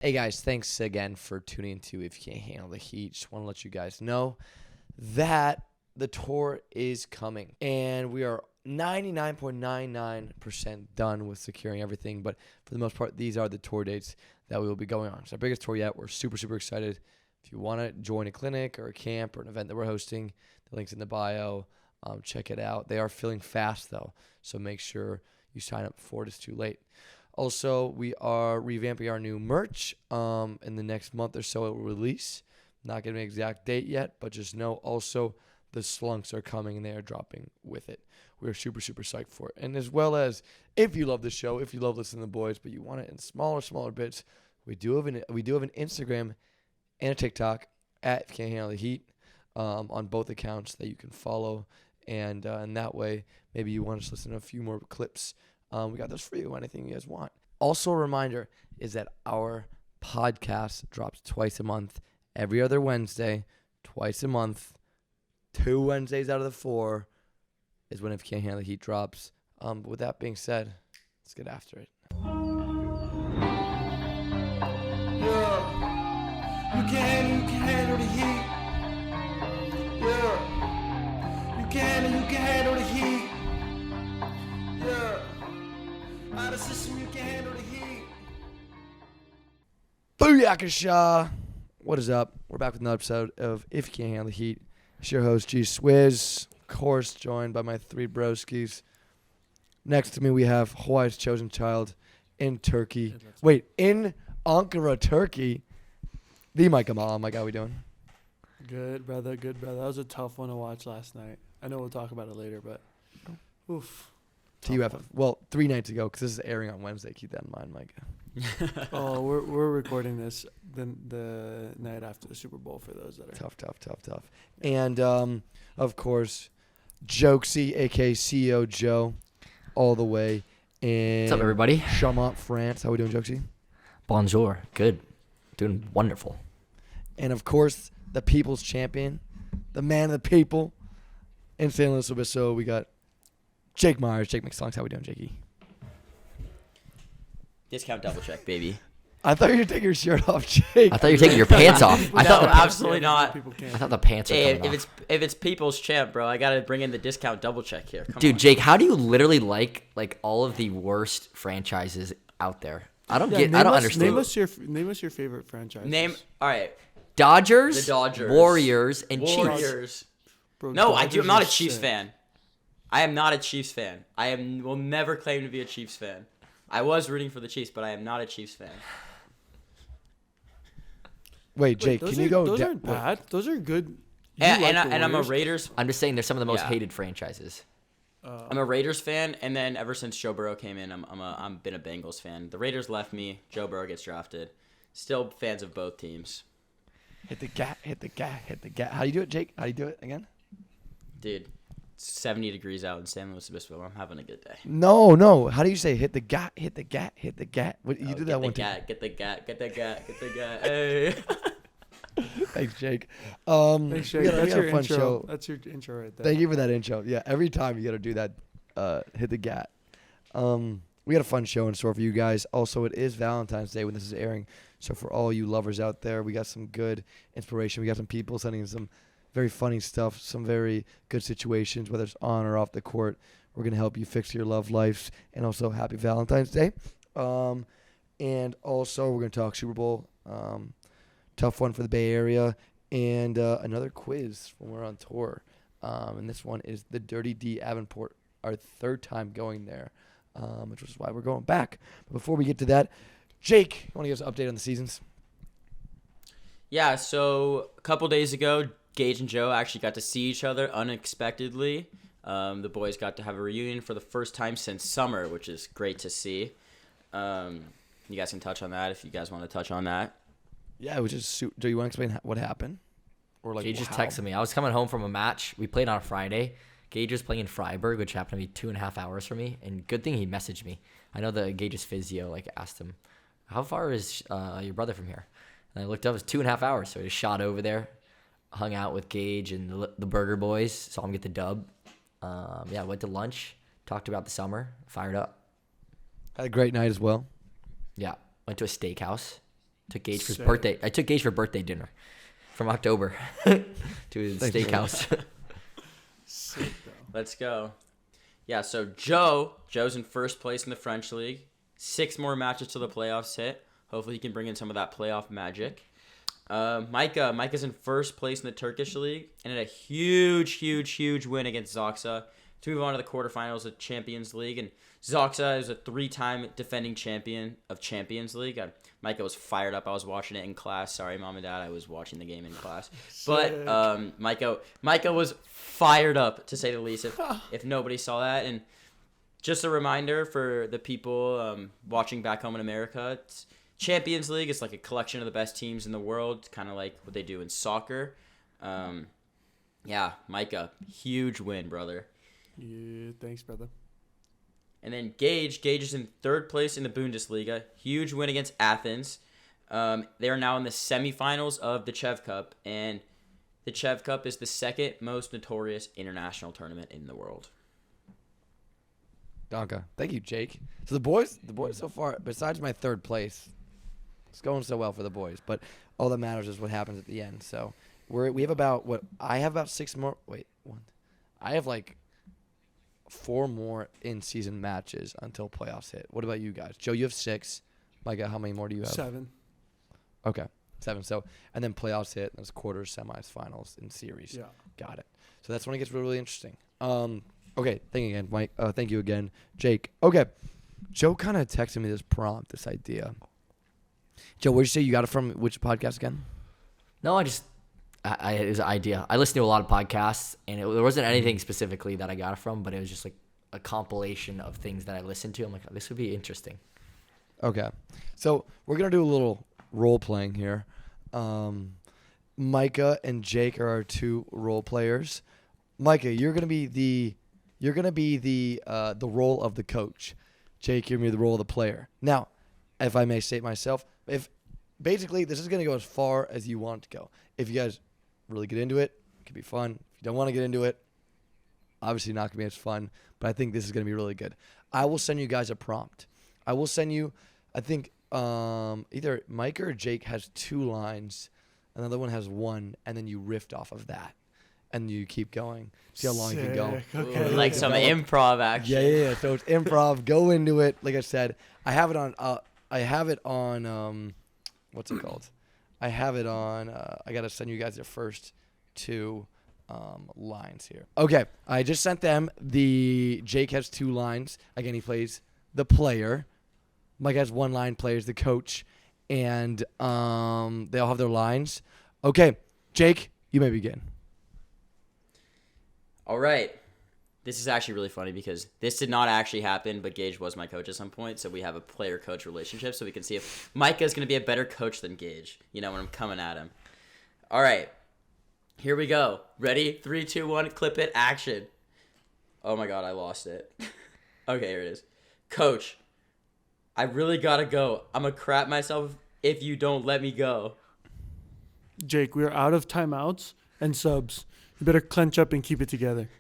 Hey guys, thanks again for tuning into If You Can't Handle the Heat. Just want to let you guys know that the tour is coming, and we are 99.99% done with securing everything. But for the most part, these are the tour dates that we will be going on. It's our biggest tour yet. We're super, super excited. If you want to join a clinic or a camp or an event that we're hosting, the link's in the bio. Check it out. They are filling fast, though, so make sure you sign up before it is too late. Also, we are revamping our new merch. In the next month or so, it will release. Not giving an exact date yet, but just know also the slunks are coming and they are dropping with it. We're super, super psyched for it. And as well as, if you love the show, if you love listening to the boys, but you want it in smaller bits, we do have an Instagram and a TikTok at If You Can't Handle the Heat on both accounts that you can follow. And in that way, maybe you want to listen to a few more clips. We got those for you, anything you guys want. Also, a reminder is that our podcast drops twice a month, every other Wednesday, twice a month. 2 Wednesdays out of the 4 is when If You Can't Handle the Heat drops. But with that being said, let's get after it. Yeah, you can handle the heat. Yeah, you can handle the heat. Yeah. Out of system, you can handle the heat. Booyakasha! What is up? We're back with another episode of If You Can't Handle the Heat. It's your host, G Swizz. Of course, joined by my 3 broskies. Next to me, we have Hawaii's chosen child in Turkey. Wait, in Ankara, Turkey. The Mike Amal. Mike, how we doing? Good, brother. Good, brother. That was a tough one to watch last night. I know we'll talk about it later, but oof. TUF. Well, 3 nights ago, because this is airing on Wednesday. Keep that in mind, Mike. Oh, we're recording this the night after the Super Bowl for those that are Tough. And, of course, Jokesy, a.k.a. CEO Joe, all the way in What's up, everybody? Chaumont, France. How we doing, Jokesy? Bonjour. Good. Doing wonderful. And, of course, the people's champion, the man of the people, in San Luis Obispo, we got Jake Myers. Jake McSlunks. How we doing, Jakey? Discount double check, baby. I thought you were taking your shirt off, Jake. I thought you were taking your pants off. I No, thought absolutely not. People I can't. thought the pants were Hey, coming if off. it's people's champ, bro, I gotta bring in the discount double check here. Come Dude, on. Jake, how do you literally like all of the worst franchises out there? I don't understand. Name us your favorite franchise. Name. All right. Dodgers, The Dodgers. Warriors, and Chiefs. Warriors. Bro, No, I do. Dodgers I'm not a are Chiefs sick. fan. I am not a Chiefs fan. Will never claim to be a Chiefs fan. I was rooting for the Chiefs, but I am not a Chiefs fan. Wait, Jake, Those can you go? Those aren't bad. Those are good. You And, like and, the I, and I'm a Warriors? Raiders. I'm just saying they're some of the most Yeah. hated franchises. I'm a Raiders fan, and then ever since Joe Burrow came in, I'm been a Bengals fan. The Raiders left me. Joe Burrow gets drafted. Still fans of both teams. Hit the gap. How do you do it, Jake? How do you do it again? Dude, it's 70 degrees out in San Luis Obispo. I'm having a good day. No. How do you say hit the gap? Hit the gap. What, you did that one time. Get the gat. Hey. Thanks, Jake. Thanks, Jake. We got That's a your fun intro. show. That's your intro right there. Thank you for that intro. Yeah, every time you got to do that, hit the gat. We got a fun show in store for you guys. Also, it is Valentine's Day when this is airing. So for all you lovers out there, we got some good inspiration. We got some people sending in some very funny stuff, some very good situations, whether it's on or off the court. We're going to help you fix your love lives. And also, happy Valentine's Day. And also, we're going to talk Super Bowl. Tough one for the Bay Area. And another quiz when we're on tour. And this one is the Dirty D Avonport, our 3rd time going there, which is why we're going back. But before we get to that, Jake, you want to give us an update on the seasons? Yeah, so a couple days ago, Gage and Joe actually got to see each other unexpectedly. The boys got to have a reunion for the first time since summer, which is great to see. You guys can touch on that if you guys want to touch on that. Yeah, it was just. Do you want to explain what happened? Or Gage just texted me. I was coming home from a match. We played on a Friday. Gage was playing in Freiburg, which happened to be 2.5 hours from me. And good thing he messaged me. I know that Gage's physio asked him, "How far is your brother from here?" And I looked up. It was 2.5 hours. So I just shot over there, hung out with Gage and the Burger Boys. Saw him get the dub. Went to lunch. Talked about the summer. Fired up. Had a great night as well. Yeah, went to a steakhouse. Took Gage for his Sick. birthday. I took Gage for birthday dinner from October to his Thanks, man. steakhouse. Sick, though. Let's go. Yeah, so Joe's in first place in the French League. 6 more matches till the playoffs hit. Hopefully he can bring in some of that playoff magic. Micah's in first place in the Turkish League and had a huge win against Zoxa to move on to the quarterfinals of Champions League. And Zoxa is a 3-time defending champion of Champions League. Micah was fired up. I was watching it in class. Sorry, Mom and Dad. I was watching the game in class. But Micah was fired up, to say the least, if nobody saw that. And just a reminder for the people watching back home in America, Champions League is like a collection of the best teams in the world, kind of like what they do in soccer. Yeah, Micah, huge win, brother. Yeah, thanks, brother. And then Gage is in third place in the Bundesliga. Huge win against Athens. They are now in the semifinals of the Chev Cup, and the Chev Cup is the second most notorious international tournament in the world. Donka. Thank you, Jake. So the boys so far, besides my third place, it's going so well for the boys. But all that matters is what happens at the end. So we have about I have about 6 more. Wait, one. I have like 4 more in-season matches until playoffs hit. What about you guys? Joe, you have 6. Micah, how many more do you have? 7. Okay, 7. So and then playoffs hit. There's quarters, semis, finals, and series. Yeah. Got it. So that's when it gets really interesting. Okay, thank you again, Mike. Thank you again, Jake. Okay, Joe kind of texted me this prompt, this idea. Joe, where'd you say you got it from? Which podcast again? No, it was an idea. I listen to a lot of podcasts, and there wasn't anything specifically that I got it from, but it was just like a compilation of things that I listened to. I'm like, this would be interesting. Okay, so we're gonna do a little role playing here. Micah and Jake are our 2 role players. Micah, you're gonna be the role of the coach. Jake, you're gonna be the role of the player. Now, if I may state myself, if basically this is gonna go as far as you want it to go. If you guys really get into it, it could be fun. If you don't want to get into it, obviously not gonna be as fun. But I think this is gonna be really good. I will send you guys a prompt. I will send you. I think either Micah or Jake has 2 lines, another one has 1, and then you riff off of that. And you keep going. See how long you can go. Sick, okay. Like some improv action. Yeah. So it's improv. Go into it. Like I said, I have it on. What's it called? I have it on. I gotta send you guys the first 2 lines here. Okay, I just sent them. Jake has 2 lines. Again, he plays the player. Mike has 1 line. Plays the coach, and they all have their lines. Okay, Jake, you may begin. All right. This is actually really funny because this did not actually happen, but Gage was my coach at some point, so we have a player-coach relationship, so we can see if Micah is going to be a better coach than Gage, when I'm coming at him. All right. Here we go. Ready? 3, 2, 1, clip it, action. Oh my God, I lost it. Okay, here it is. Coach, I really got to go. I'm going to crap myself if you don't let me go. Jake, we're out of timeouts and subs. You better clench up and keep it together.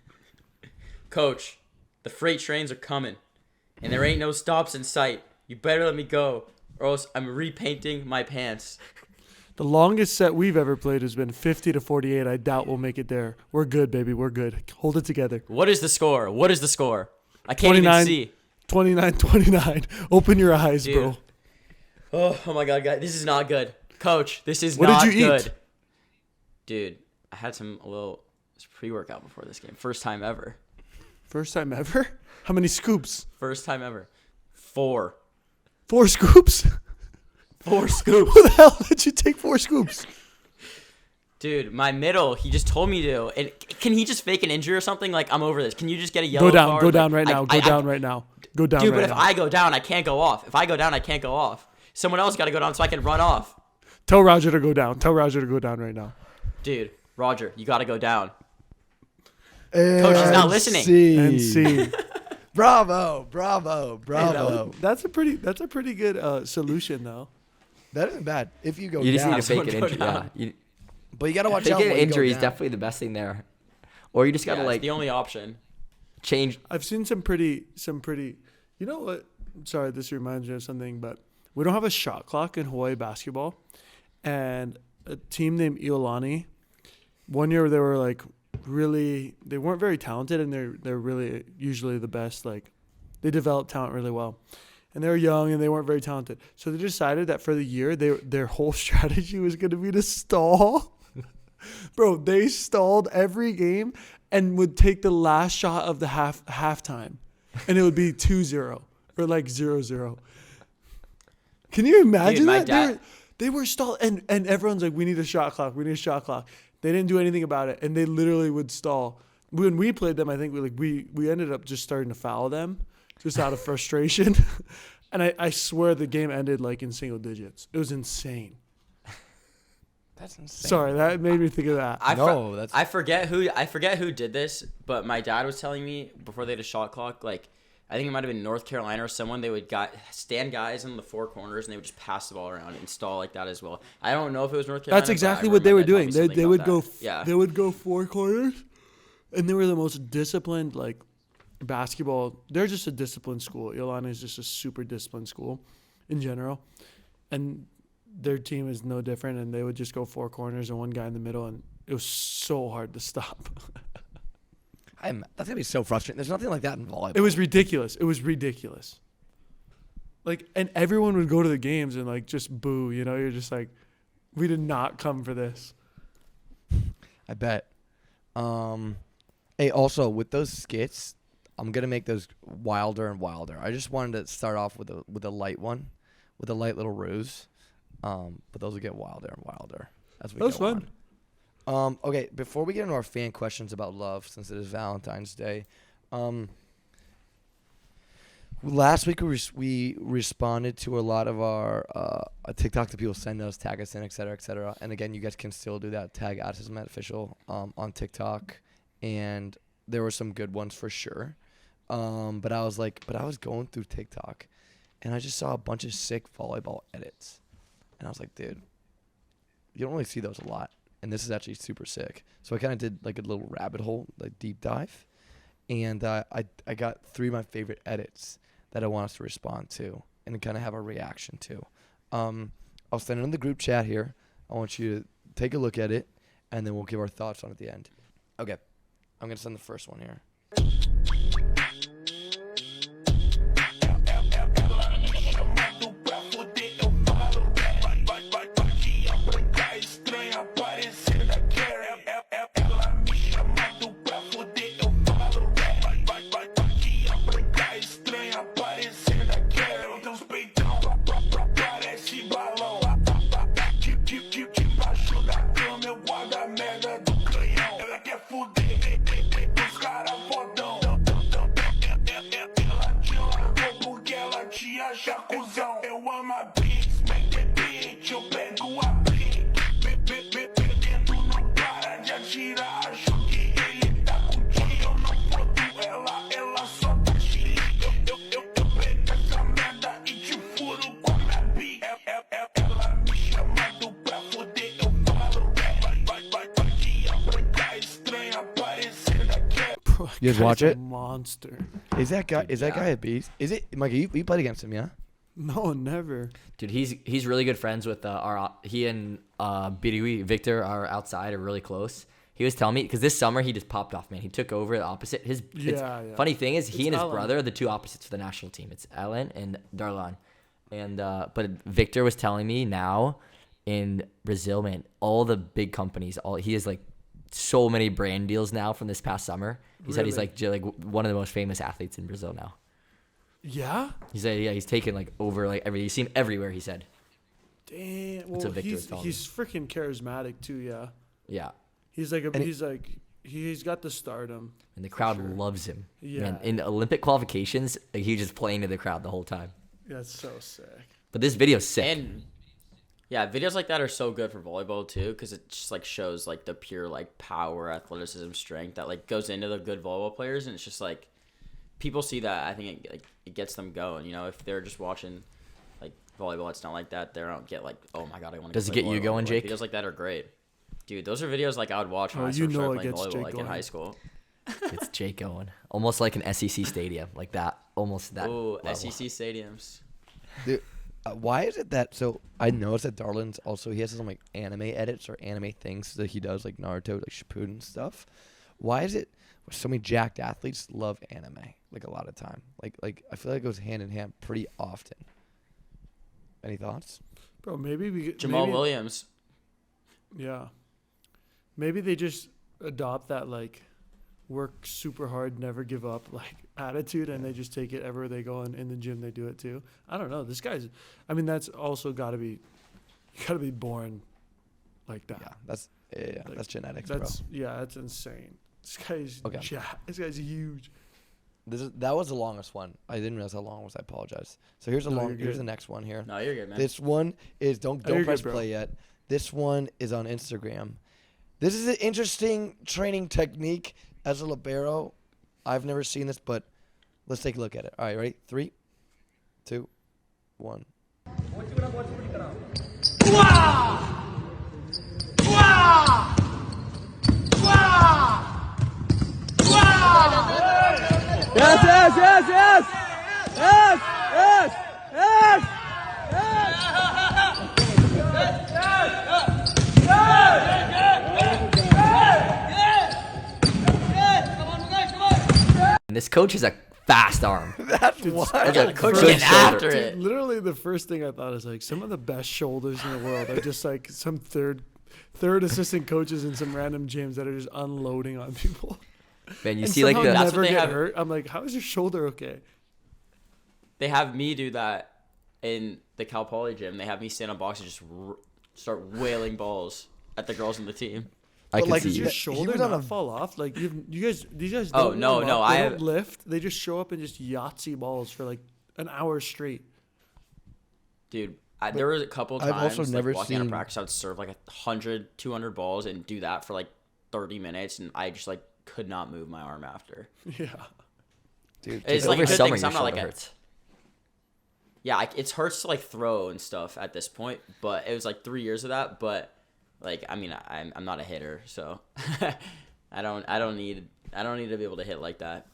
Coach, the freight trains are coming, and there ain't no stops in sight. You better let me go, or else I'm repainting my pants. The longest set we've ever played has been 50 to 48. I doubt we'll make it there. We're good, baby. We're good. Hold it together. What is the score? I can't 29. even see. 29-29. Open your eyes, Dude. bro. Oh my God, guys, this is not good. Coach, this is What not did you good. eat? Dude, I had a little pre-workout before this game. First time ever. First time ever? How many scoops? First time ever. 4. 4 scoops? 4 scoops. Who the hell did you take 4 scoops? Dude, my middle, he just told me to. And can he just fake an injury or something? Like, I'm over this. Can you just get a yellow card? Go down Like, right now. Go down right now. Go down Dude, right but now. if I go down, I can't go off. If I go down, I can't go off. Someone else got to go down so I can run off. Tell Roger to go down. Tell Roger to go down right now. Dude, Roger, you got to go down. Coach is not listening. And see. Bravo. That's a pretty good solution though. That isn't bad. If you go You just down. need to fake an Someone go injury. Yeah. down. But you got to watch out. Faking when an you go injury is down. definitely the best thing there. Or you just got to It's the only option. change. I've seen some pretty. You know what? Sorry, this reminds me of something, but We don't have a shot clock in Hawaii basketball. And a team named Iolani, one year they were like really, they weren't very talented, and they're really usually the best. Like, they develop talent really well. And they were young and they weren't very talented. So they decided that for the year, their whole strategy was going to be to stall. Bro, they stalled every game and would take the last shot of the halftime. And it would be 2-0 or like 0-0. Can you imagine that? They were stalled. And everyone's like, we need a shot clock. We need a shot clock. They didn't do anything about it. And they literally would stall. When we played them, I think we ended up just starting to foul them. Just out of frustration. And I swear the game ended like in single digits. It was insane. That's insane. Sorry, that made me think of that. I forget who did this, but my dad was telling me before they had a shot clock, like I think it might have been North Carolina or someone, they would stand guys in the four corners and they would just pass the ball around and stall like that as well. I don't know if it was North Carolina. That's exactly what they were doing. They would go yeah. They would go four corners, and they were the most disciplined like basketball. They're just a disciplined school. Iolani is just a super disciplined school in general, and their team is no different. And they would just go four corners and one guy in the middle, and it was so hard to stop. That's gonna be so frustrating. There's nothing like that in volleyball. It was ridiculous. Like, and everyone would go to the games and like just boo. You know, you're just like, we did not come for this. I bet. Hey, also with those skits, I'm gonna make those wilder and wilder. I just wanted to start off with a light one, with a light little ruse, but those will get wilder and wilder as we go fun. on. Okay, before we get into our fan questions about love, since it is Valentine's Day, last week we responded to a lot of our TikTok that people send us, tag us in, et cetera, et cetera. And again, you guys can still do that. Tag @SisMatOfficial on TikTok, and there were some good ones for sure. But I was going through TikTok, and I just saw a bunch of sick volleyball edits, and I was like, dude, you don't really see those a lot, and this is actually super sick. So I kind of did like a little rabbit hole, like deep dive, and I got 3 of my favorite edits that I want us to respond to and kind of have a reaction to. I'll send it in the group chat here. I want you to take a look at it, and then we'll give our thoughts on it at the end. Okay, I'm gonna send the first one here. You guys watch it? Monster. Is that guy a beast? Is it, Mikey? You played against him, yeah? No, never. Dude, he's really good friends with he and Biriwi Victor are outside, are really close. He was telling me, because this summer he just popped off, man. He took over the opposite. Funny thing is, he and his brother are the 2 opposites for the national team. It's Alan and Darlan. And but Victor was telling me now in Brazil, man, all the big companies, he has like so many brand deals now from this past summer. He said he's like one of the most famous athletes in Brazil now. Yeah? He said, yeah, he's taken like over like you see him everywhere, he said. Damn. Well, he's freaking charismatic too, yeah. Yeah. He's got the stardom. And the crowd loves him. Yeah. Man, in Olympic qualifications, like, he was just playing to the crowd the whole time. That's so sick. But this video's sick. And yeah, videos like that are so good for volleyball too, because it just like shows like the pure like power, athleticism, strength that like goes into the good volleyball players, and it's just like people see that. I think it gets them going. You know, if they're just watching like volleyball, it's not like that. They don't get like, oh my god, I want to. Does it get you going, Jake? Videos like that are great, dude. Those are videos like I would watch when I started playing volleyball, like in high school. It's Jake going, almost like an SEC stadium, like that, almost that. Ooh, level. SEC stadiums. Dude, Why is it that? So I noticed that Darlin's also he has some like anime edits or anime things that he does like Naruto, like Shippuden stuff. Why is it so many jacked athletes love anime like a lot of time? Like I feel like it goes hand in hand pretty often. Any thoughts? Bro, maybe Jamal maybe, Williams. Yeah. Maybe they just adopt that like work super hard, never give up like attitude, and they just take it everywhere they go, and in the gym they do it too. I don't know. This guy's, I mean, that's also got to be, you got to be born like that. Yeah, Like, that's genetics, That's bro. yeah, that's insane. This guy's Okay. this guy's huge. That was the longest one. I didn't realize how long it was. I apologize. So here's No, you're here's good. the next one here. No, you're good, man. This one is don't you're press good, bro. play yet. This one is on Instagram. This is an interesting training technique as a libero. I've never seen this, but let's take a look at it. All right, ready? 3, 2, 1. And this coach is a fast arm. That's wild. That's a Coach good getting shoulder. after Dude, it. literally the first thing I thought is like some of the best shoulders in the world are just like some third assistant coaches in some random gyms that are just unloading on people. Man, you And see like somehow the That's never what they get have- hurt. I'm like, how is your shoulder okay? They have me do that in the Cal Poly gym. They have me stand on box and just start wailing balls at the girls on the team. I But, can like, see Does you. your He shoulder was on not a- fall off? Like these guys. Oh, Don't no, warm no, up. I They have- don't lift. They just show up and just Yahtzee balls for like an hour straight. Dude, there was a couple I've times also like, never walking out of seen- practice, I would serve like 100, 200 balls and do that for like 30 minutes, and I just like could not move my arm after. Yeah. Dude, It's Over like a good summer, thing 'cause your I'm not shoulder like hurts. Yeah, it hurts to like throw and stuff at this point, but it was like 3 years of that. But like, I mean, I'm not a hitter, so I don't need to be able to hit like that.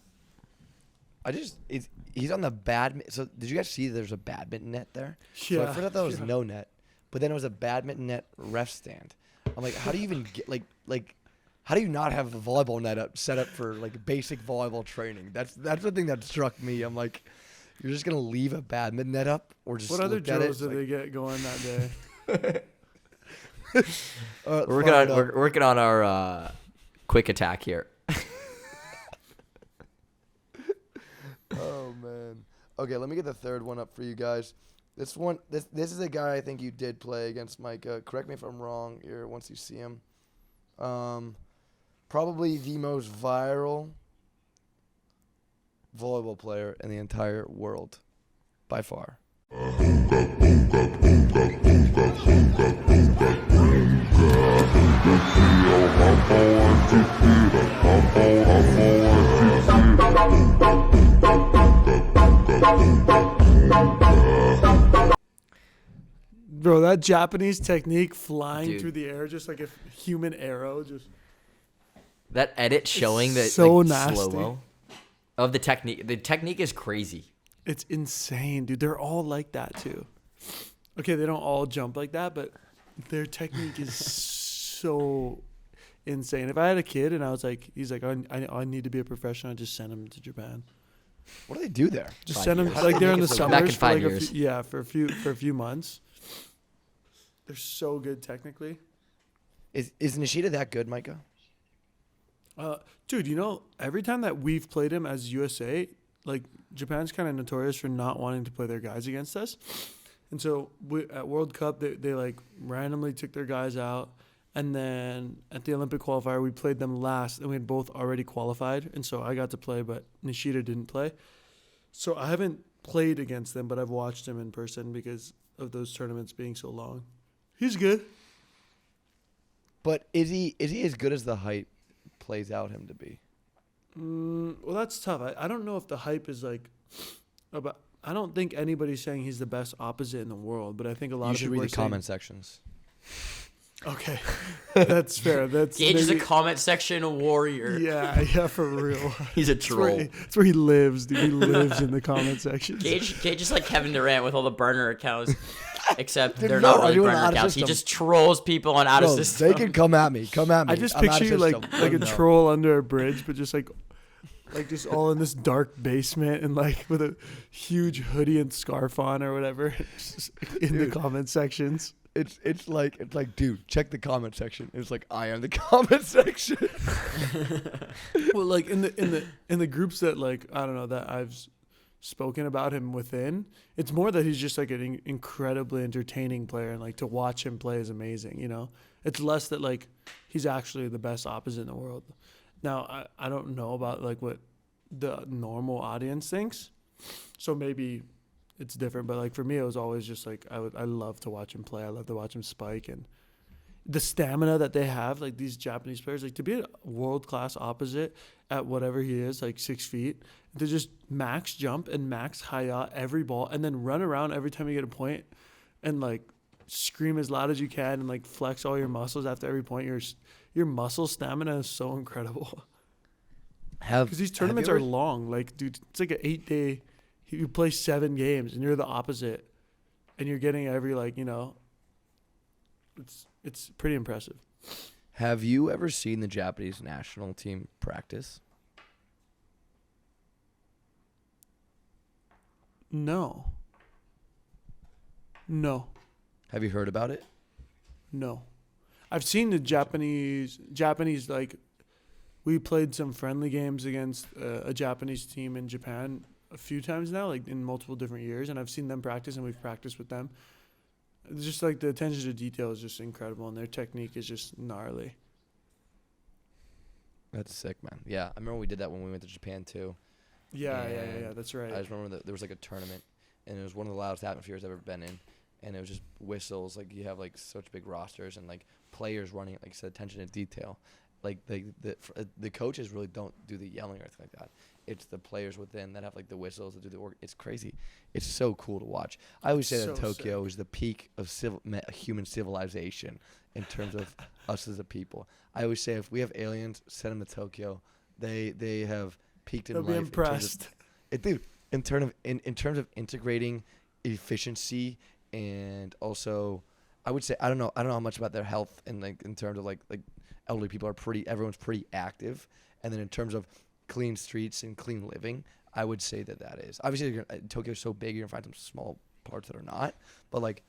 he's on the badminton. So did you guys see there's a badminton net there? So Yeah, at first I thought it was yeah. no net, but then it was a badminton net ref stand. I'm like, how do you even get like how do you not have a volleyball net set up for like basic volleyball training? That's the thing that struck me. I'm like, you're just gonna leave a badminton net up or just What other look at it? drills did they get going that day? We're working on our quick attack here. Oh man. Okay, let me get the third one up for you guys. This is a guy I think you did play against, Micah. Correct me if I'm wrong here once you see him. Probably the most viral volleyball player in the entire world by far. Bro, that Japanese technique flying Dude. through the air just like a human arrow, just That edit showing the so like, nasty. slow-mo of the technique. The technique is crazy. it's insane, dude. They're all like that too. Okay, they don't all jump like that, but their technique is so insane. If I had a kid and I was like, he's like, I need to be a professional, I'd just send him to Japan. What do they do there? Just 5 send them years. like they're in the Back in summers for 5 like years. for a few months. They're so good technically. Is Nishida that good, Micah? Dude, you know, every time that we've played him as USA, like Japan's kind of notorious for not wanting to play their guys against us. And so at World Cup, they like randomly took their guys out. And then at the Olympic qualifier, we played them last, and we had both already qualified. And so I got to play, but Nishida didn't play. So I haven't played against them, but I've watched him in person because of those tournaments being so long. He's good. But is he as good as the hype plays out him to be? Well, that's tough. I don't know if the hype is like about. I don't think anybody's saying he's the best opposite in the world, but I think a lot You of should people read are the saying, comment sections. Okay, that's fair. That's Gage is a maybe- comment section warrior. Yeah, for real. He's a That's troll. where he lives, dude. He lives in the comment section. Gage is like Kevin Durant with all the burner accounts, except Dude, they're no, not I really do it burner on out of accounts. He system. just trolls people on out of Bro, system. they can come at me. Come at me. I just I'm out picture of you like system. a No. troll under a bridge, but just like just all in this dark basement and like with a huge hoodie and scarf on or whatever, just in the Dude. comment sections. It's like, dude, check the comment section. It's like, I am the comment section. Well, like in the groups that like I don't know that I've spoken about him within, it's more that he's just like an incredibly entertaining player, and like to watch him play is amazing. You know, it's less that like he's actually the best opposite in the world. Now I don't know about like what the normal audience thinks, so maybe it's different. But like for me, it was always just like I love to watch him play. I love to watch him spike and the stamina that they have, like these Japanese players, like to be a world-class opposite at whatever he is, like 6 feet, to just max jump and max high every ball and then run around every time you get a point and like scream as loud as you can and like flex all your muscles after every point. Your muscle stamina is so incredible because these tournaments are long. Like, dude, it's like an 8-day. You play 7 games and you're the opposite, and you're getting every like It's pretty impressive. Have you ever seen the Japanese national team practice? No. Have you heard about it? No. I've seen the Japanese like we played some friendly games against a Japanese team in Japan a few times now, like in multiple different years, and I've seen them practice and we've practiced with them. It's just like the attention to detail is just incredible and their technique is just gnarly. That's sick, man. Yeah, I remember we did that when we went to Japan too. Yeah, And that's right. I just remember that there was like a tournament, and it was one of the loudest atmospheres I've ever been in, and it was just whistles. Like you have like such big rosters and like players running, like you said, attention to detail. Like the coaches really don't do the yelling or anything like that. It's the players within that have like the whistles that do the work. It's crazy. It's so cool to watch. I always say that So Tokyo is the peak of human civilization in terms of us as a people. I always say if we have aliens, send them to Tokyo. They have peaked in They'll life. be impressed. In terms of integrating efficiency and also, I would say I don't know how much about their health and like in terms of like elderly people everyone's pretty active, and then in terms of clean streets and clean living, I would say that is obviously Tokyo's so big you're gonna find some small parts that are not, but like,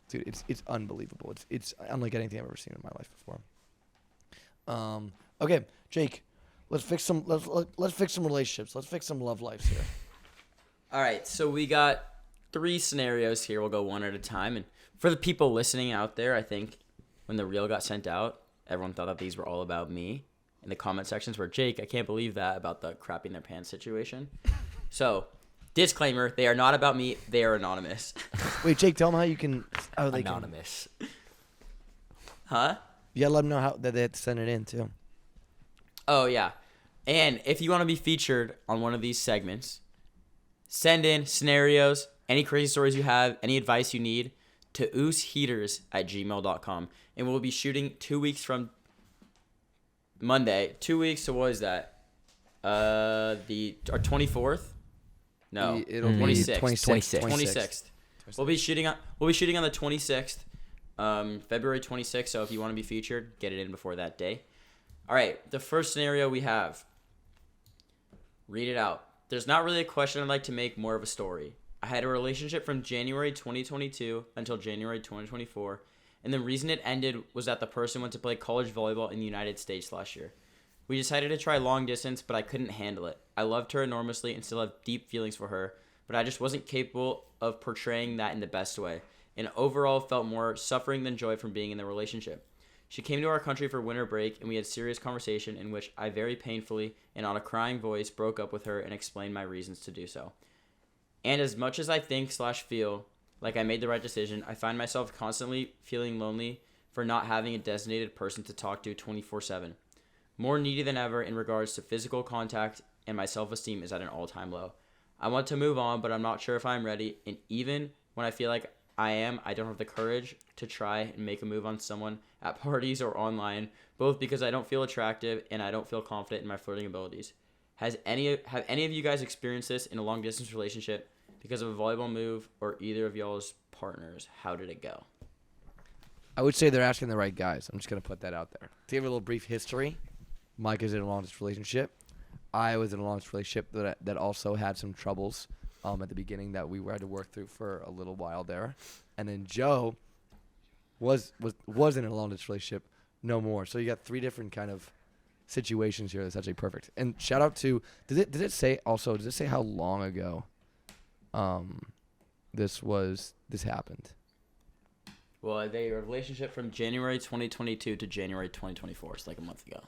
dude, it's unbelievable. It's unlike anything I've ever seen in my life before. Okay, Jake, let's fix some relationships. Let's fix some love lives here. All right, so we got 3 scenarios here. We'll go one at a time. And for the people listening out there, I think when the reel got sent out, everyone thought that these were all about me. In the comment sections were, Jake, I can't believe that about the crapping their pants situation. So, disclaimer, they are not about me. They are anonymous. Wait, Jake, tell them how you can. How they Anonymous. Huh? You gotta let them know how that they have to send it in too. Oh, yeah. And if you want to be featured on one of these segments, send in scenarios, any crazy stories you have, any advice you need to ooseheaters@gmail.com. And we'll be shooting 2 weeks from Monday. 2 weeks, so what is that? Our 24th? No, It'll be 26th. 26th. We'll be shooting on the 26th, February 26th. So if you want to be featured, get it in before that day. All right, the first scenario we have. Read it out. There's not really a question I'd like to make, more of a story. I had a relationship from January 2022 until January 2024, and the reason it ended was that the person went to play college volleyball in the United States last year. We decided to try long distance, but I couldn't handle it. I loved her enormously and still have deep feelings for her, but I just wasn't capable of portraying that in the best way, and overall felt more suffering than joy from being in the relationship. She came to our country for winter break, and we had serious conversation in which I very painfully and on a crying voice broke up with her and explained my reasons to do so. And as much as I think/feel like I made the right decision, I find myself constantly feeling lonely for not having a designated person to talk to 24/7. More needy than ever in regards to physical contact, and my self-esteem is at an all-time low. I want to move on, but I'm not sure if I'm ready, and even when I feel like I don't have the courage to try and make a move on someone at parties or online, both because I don't feel attractive and I don't feel confident in my flirting abilities. Have any of you guys experienced this in a long distance relationship because of a volleyball move or either of y'all's partners? How did it go? I would say they're asking the right guys. I'm just going to put that out there. To give a little brief history, Mike is in a long-distance relationship. I was in a long-distance relationship that also had some troubles at the beginning that we had to work through for a little while there. And then Joe was in a long-distance relationship, no more. So you got 3 different kind of situations here that's actually perfect. And shout out to, does it say how long ago this happened? Well, they were a relationship from January 2022 to January 2024. It's like a month ago.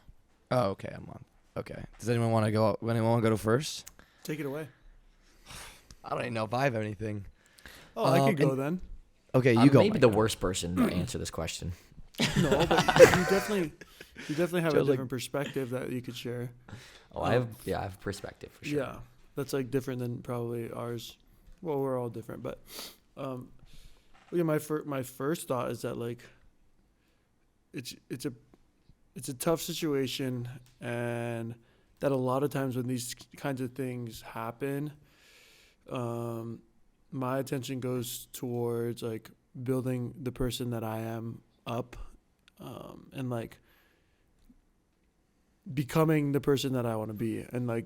Oh, okay, a month. Okay. Does anyone want to go? Anyone want to go first? Take it away. I don't even know if I have anything. Oh, I could go then. Okay, you I'm go. maybe Mike. the worst person to answer this question. No, but you definitely have Joe's a different perspective that you could share. Oh, I have a perspective for sure. Yeah, that's like different than probably ours. Well, we're all different, but yeah, my first thought is that like it's a tough situation, and that a lot of times when these kinds of things happen, my attention goes towards like building the person that I am up, and like becoming the person that I want to be. And like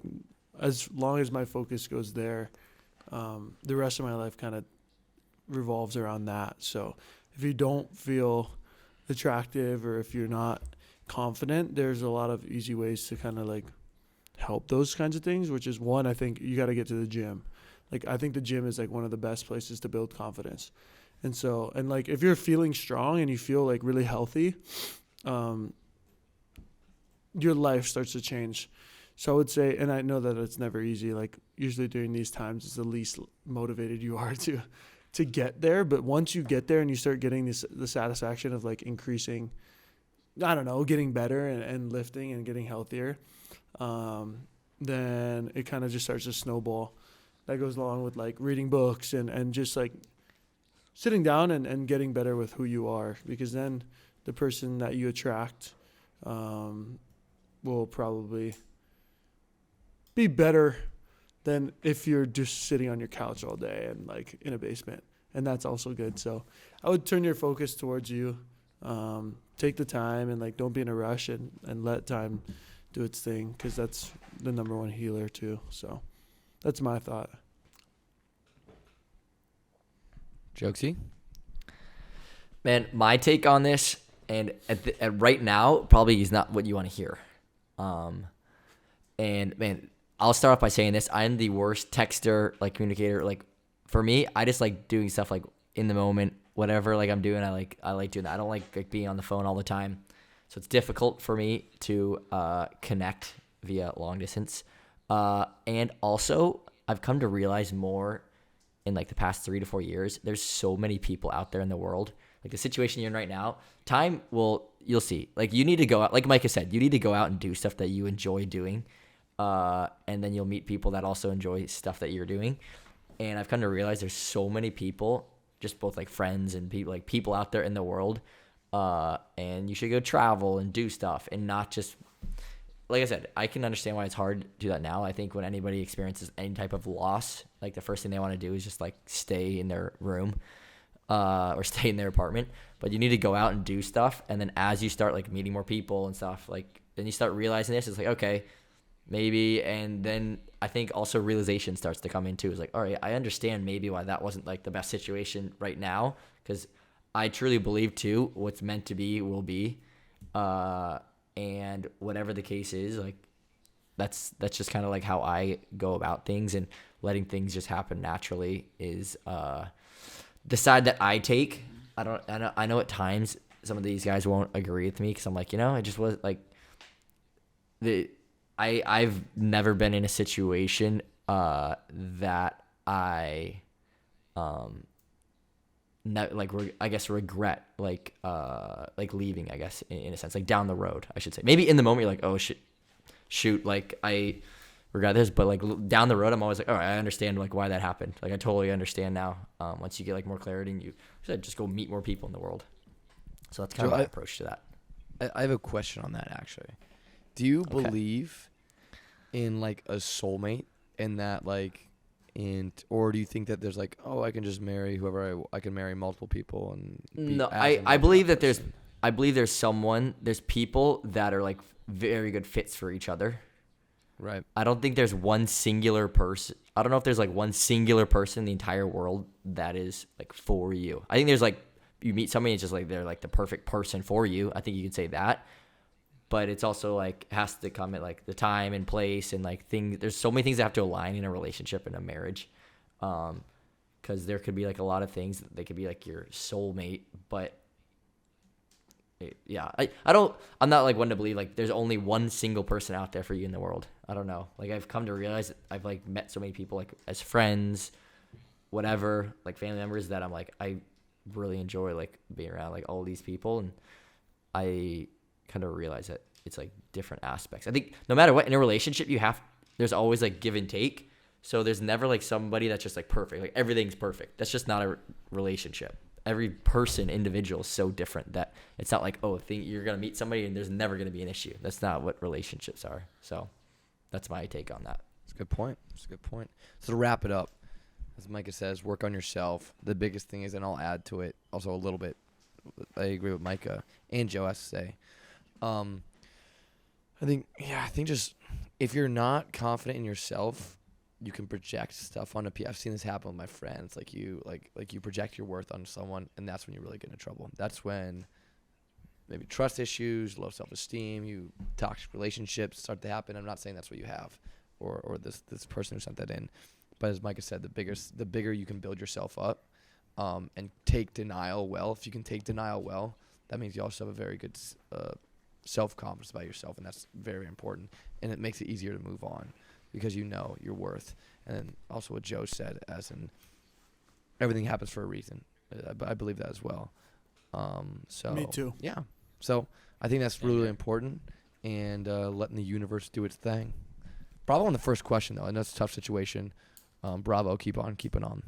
as long as my focus goes there, the rest of my life kind of revolves around that. So if you don't feel attractive or if you're not confident, there's a lot of easy ways to kind of like help those kinds of things, which is one, I think you got to get to the gym. Like I think the gym is like one of the best places to build confidence. And so, and like if you're feeling strong and you feel like really healthy, your life starts to change. So I would say, and I know that it's never easy, like usually during these times it's the least motivated you are to get there. But once you get there and you start getting the satisfaction of like increasing, I don't know, getting better and lifting and getting healthier, then it kind of just starts to snowball. That goes along with like reading books and just like sitting down and getting better with who you are, because then the person that you attract will probably be better than if you're just sitting on your couch all day and like in a basement. And that's also good. So I would turn your focus towards you. Take the time and like don't be in a rush and let time do its thing, because that's the number one healer too. So that's my thought. Jokesy? Man, my take on this, and at right now, probably is not what you want to hear. And man, I'll start off by saying this: I'm the worst texter, like communicator. Like for me, I just like doing stuff like in the moment, whatever like I'm doing. I like doing that. I don't like being on the phone all the time, so it's difficult for me to connect via long distance. And also, I've come to realize more in like the past 3 to 4 years, there's so many people out there in the world. Like the situation you're in right now, you'll see. Like you need to go out, like Micah said, you need to go out and do stuff that you enjoy doing. And then you'll meet people that also enjoy stuff that you're doing. And I've come to realize there's so many people, just both like friends and people out there in the world. And you should go travel and do stuff and not just, like I said, I can understand why it's hard to do that now. I think when anybody experiences any type of loss, like the first thing they want to do is just like stay in their room or stay in their apartment. But you need to go out and do stuff. And then as you start like meeting more people and stuff, like then you start realizing this. It's like, okay, maybe. And then I think also realization starts to come in too. It's like, all right, I understand maybe why that wasn't like the best situation right now. Because I truly believe too, what's meant to be will be. And whatever the case is, like that's just kind of like how I go about things, and letting things just happen naturally is the side that I take. I know at times some of these guys won't agree with me because I'm like, I just was like I've never been in a situation that I regret like leaving, I guess, in a sense, like down the road, I should say. Maybe in the moment you're like, oh shoot, like I regardless. But like down the road, I'm always like, all right, I understand like why that happened. Like I totally understand now. Once you get like more clarity, and you said just go meet more people in the world. So that's kind of my approach to that. I have a question on that actually. Do you believe in like a soulmate and that like, or do you think that there's like, oh, I can just marry whoever I can marry multiple people and no, I believe that there's people that are like very good fits for each other. Right. I don't think there's one singular person. I don't know if there's like one singular person in the entire world that is like for you. I think there's like, you meet somebody, it's just like they're like the perfect person for you. I think you could say that. But it's also like has to come at like the time and place and like things. There's so many things that have to align in a relationship and a marriage, because there could be like a lot of things. They could be like your soulmate, but I'm not like one to believe like there's only one single person out there for you in the world. I don't know. Like I've come to realize that I've like met so many people like as friends, whatever, like family members that I'm like I really enjoy like being around like all these people, and I kind of realize that it's like different aspects. I think no matter what in a relationship there's always like give and take. So there's never like somebody that's just like perfect. Like everything's perfect. That's just not a relationship. Every person, individual is so different that it's not like, you're going to meet somebody and there's never going to be an issue. That's not what relationships are. So that's my take on that. That's a good point. So to wrap it up, as Micah says, work on yourself. The biggest thing is, and I'll add to it also a little bit, I agree with Micah and Joe has to say, I think just if you're not confident in yourself, you can project stuff onto people. I've seen this happen with my friends. Like you project your worth on someone, and that's when you really get into trouble. That's when maybe trust issues, low self-esteem, toxic relationships start to happen. I'm not saying that's what you have, or this person who sent that in, but as Micah said, the bigger you can build yourself up, and take denial well. If you can take denial well, that means you also have a very good self-confidence about yourself, and that's very important. And it makes it easier to move on because you know your worth. And then also what Joe said, as in everything happens for a reason. I believe that as well. So Me too. Yeah. So I think that's really important, and letting the universe do its thing. Bravo on the first question, though. I know it's a tough situation. Bravo. Keep on keeping on.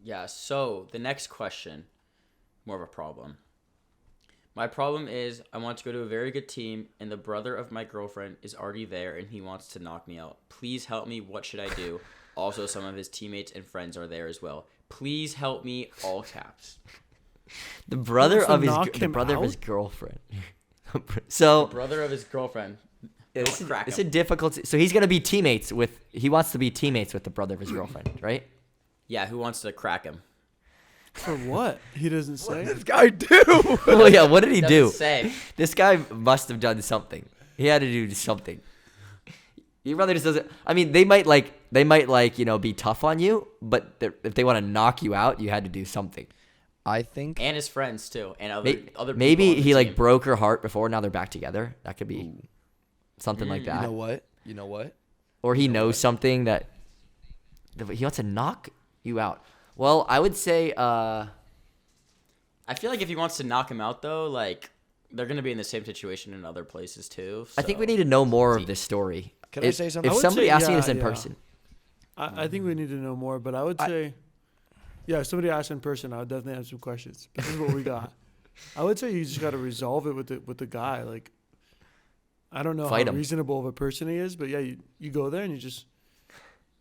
Yeah, so the next question, more of a problem. My problem is I want to go to a very good team, and the brother of my girlfriend is already there, and he wants to knock me out. Please help me. What should I do? Also, some of his teammates and friends are there as well. Please help me, all caps. The brother of his girlfriend. So The brother of his girlfriend. It's a difficult. So he's gonna be teammates with. He wants to be teammates with the brother of his girlfriend, right? Yeah, who wants to crack him? For what? He doesn't say. What did this guy do? Well, yeah. What did he do? Doesn't say. This guy must have done something. He had to do something. Your brother just doesn't. I mean, they might be tough on you, but if they want to knock you out, you had to do something. I think. And his friends too, and other people maybe on the he team. broke her heart before. Now they're back together. That could be something like that. You know what? Or he knows something that he wants to knock you out. Well, I would say. I feel like if he wants to knock him out, though, like they're gonna be in the same situation in other places too. So. I think we need to know more of this story. Can I say something? If somebody asked me this in person, I think we need to know more. But I would say, if somebody asked in person, I would definitely have some questions. This is what we got. I would say you just got to resolve it with the guy. Like, I don't know how reasonable of a person he is, but yeah, you go there and you just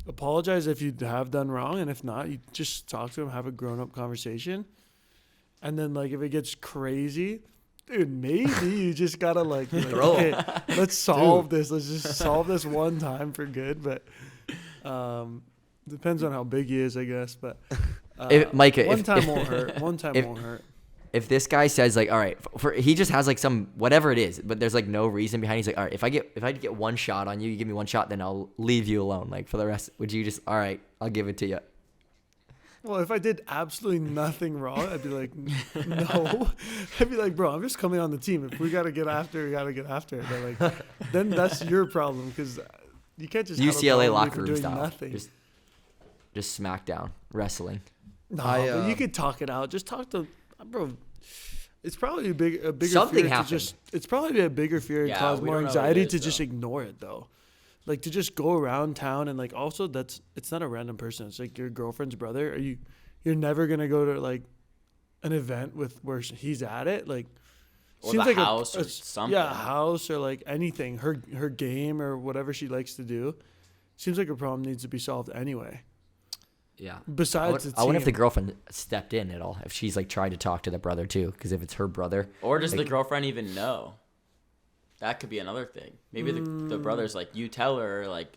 apologize if you have done wrong, and if not, you just talk to him, have a grown-up conversation, and then like if it gets crazy, dude, maybe you just gotta like okay, let's solve this. Let's just solve this one time for good. But depends on how big he is, I guess. But Micah, one time won't hurt. One time won't hurt. If this guy says like, all right, he just has like some whatever it is, but there's like no reason behind it. He's like, all right, if I get one shot on you, you give me one shot, then I'll leave you alone. Like for the rest, would you just, all right, I'll give it to you. Well, if I did absolutely nothing wrong, I'd be like, no. I'd be like, bro, I'm just coming on the team. If we got to get after, we got to get after it. But like, then that's your problem because you can't just UCLA locker room style. Nothing. Just smackdown wrestling. No, but you could talk it out. Just talk to, bro. It's probably a bigger something fear happened. it's probably a bigger fear and cause more anxiety to just ignore it though. Like to just go around town and like also it's not a random person. It's like your girlfriend's brother. You're never gonna go to like an event with where he's at it. Like Or seems the like house or something. Yeah, a house or like anything. Her game or whatever she likes to do. Seems like a problem needs to be solved anyway. Yeah. Besides, I wonder if the girlfriend stepped in at all. If she's like tried to talk to the brother too, because if it's her brother, Or does like, the girlfriend even know? That could be another thing. Maybe the brother's like, you tell her, like,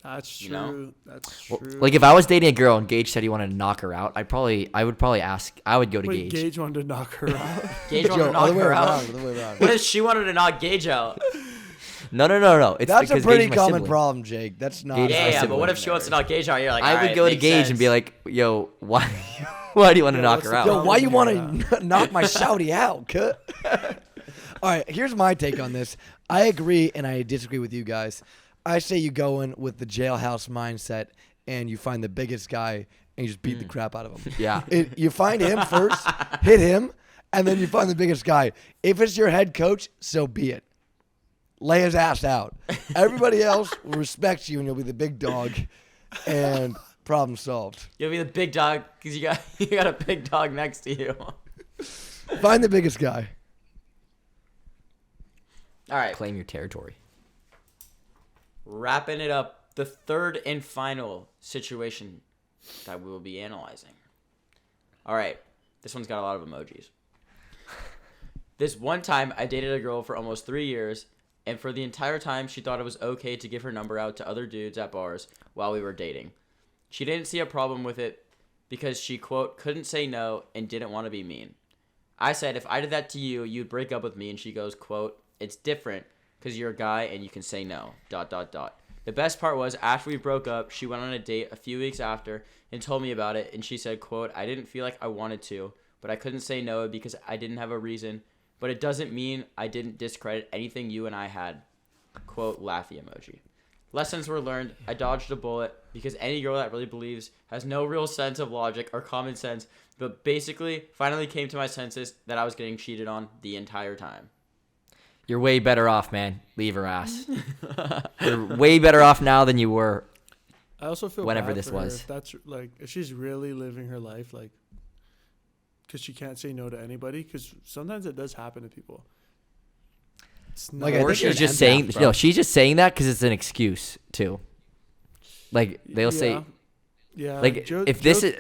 that's true. you know? That's well, true. like if I was dating a girl and Gage said he wanted to knock her out, I would probably ask. I would go to Wait, Gage. Gage wanted to knock her out. Gage wanted to knock other way her around. out. Other way around. What if she wanted to knock Gage out? No. It's That's a because pretty Gage is my common sibling. problem, Jake. That's not. Gage is my Yeah, but sibling. what if she wants to knock Gage out? You're like, I would "Alright, go to makes Gage sense." and be like, "Yo, why do you want to knock what's her the out?" deal? Yo, why you want Yeah. to knock my shouty out? Cut. All right, here's my take on this. I agree and I disagree with you guys. I say you go in with the jailhouse mindset and you find the biggest guy and you just beat the crap out of him. Yeah. You find him first, hit him, and then you find the biggest guy. If it's your head coach, so be it. Lay his ass out. Everybody else will respect you and you'll be the big dog and problem solved. You'll be the big dog because you got a big dog next to you. Find the biggest guy. All right, Claim your territory. wrapping it up, the third and final situation that we will be analyzing. All right, this one's got a lot of emojis. This one time, I dated a girl for almost 3 years, and for the entire time, she thought it was okay to give her number out to other dudes at bars while we were dating. She didn't see a problem with it because she, quote, couldn't say no and didn't want to be mean. I said, if I did that to you, you'd break up with me, and she goes, quote, it's different because you're a guy and you can say no, ... The best part was after we broke up, she went on a date a few weeks after and told me about it, and she said, quote, I didn't feel like I wanted to, but I couldn't say no because I didn't have a reason, but it doesn't mean I didn't discredit anything you and I had, quote, laughy emoji. Lessons were learned. I dodged a bullet because any girl that really believes has no real sense of logic or common sense, but basically finally came to my senses that I was getting cheated on the entire time. You're way better off, man. Leave her ass. You're way better off now than you were. I also feel Whenever bad this for her was. if that's like if she's really living her life like because she can't say no to anybody because sometimes it does happen to people. It's not, Like, I Or think she's you're just an saying, empath, bro. no, she's just saying that because it's an excuse too. Like they'll say, yeah. like if this is,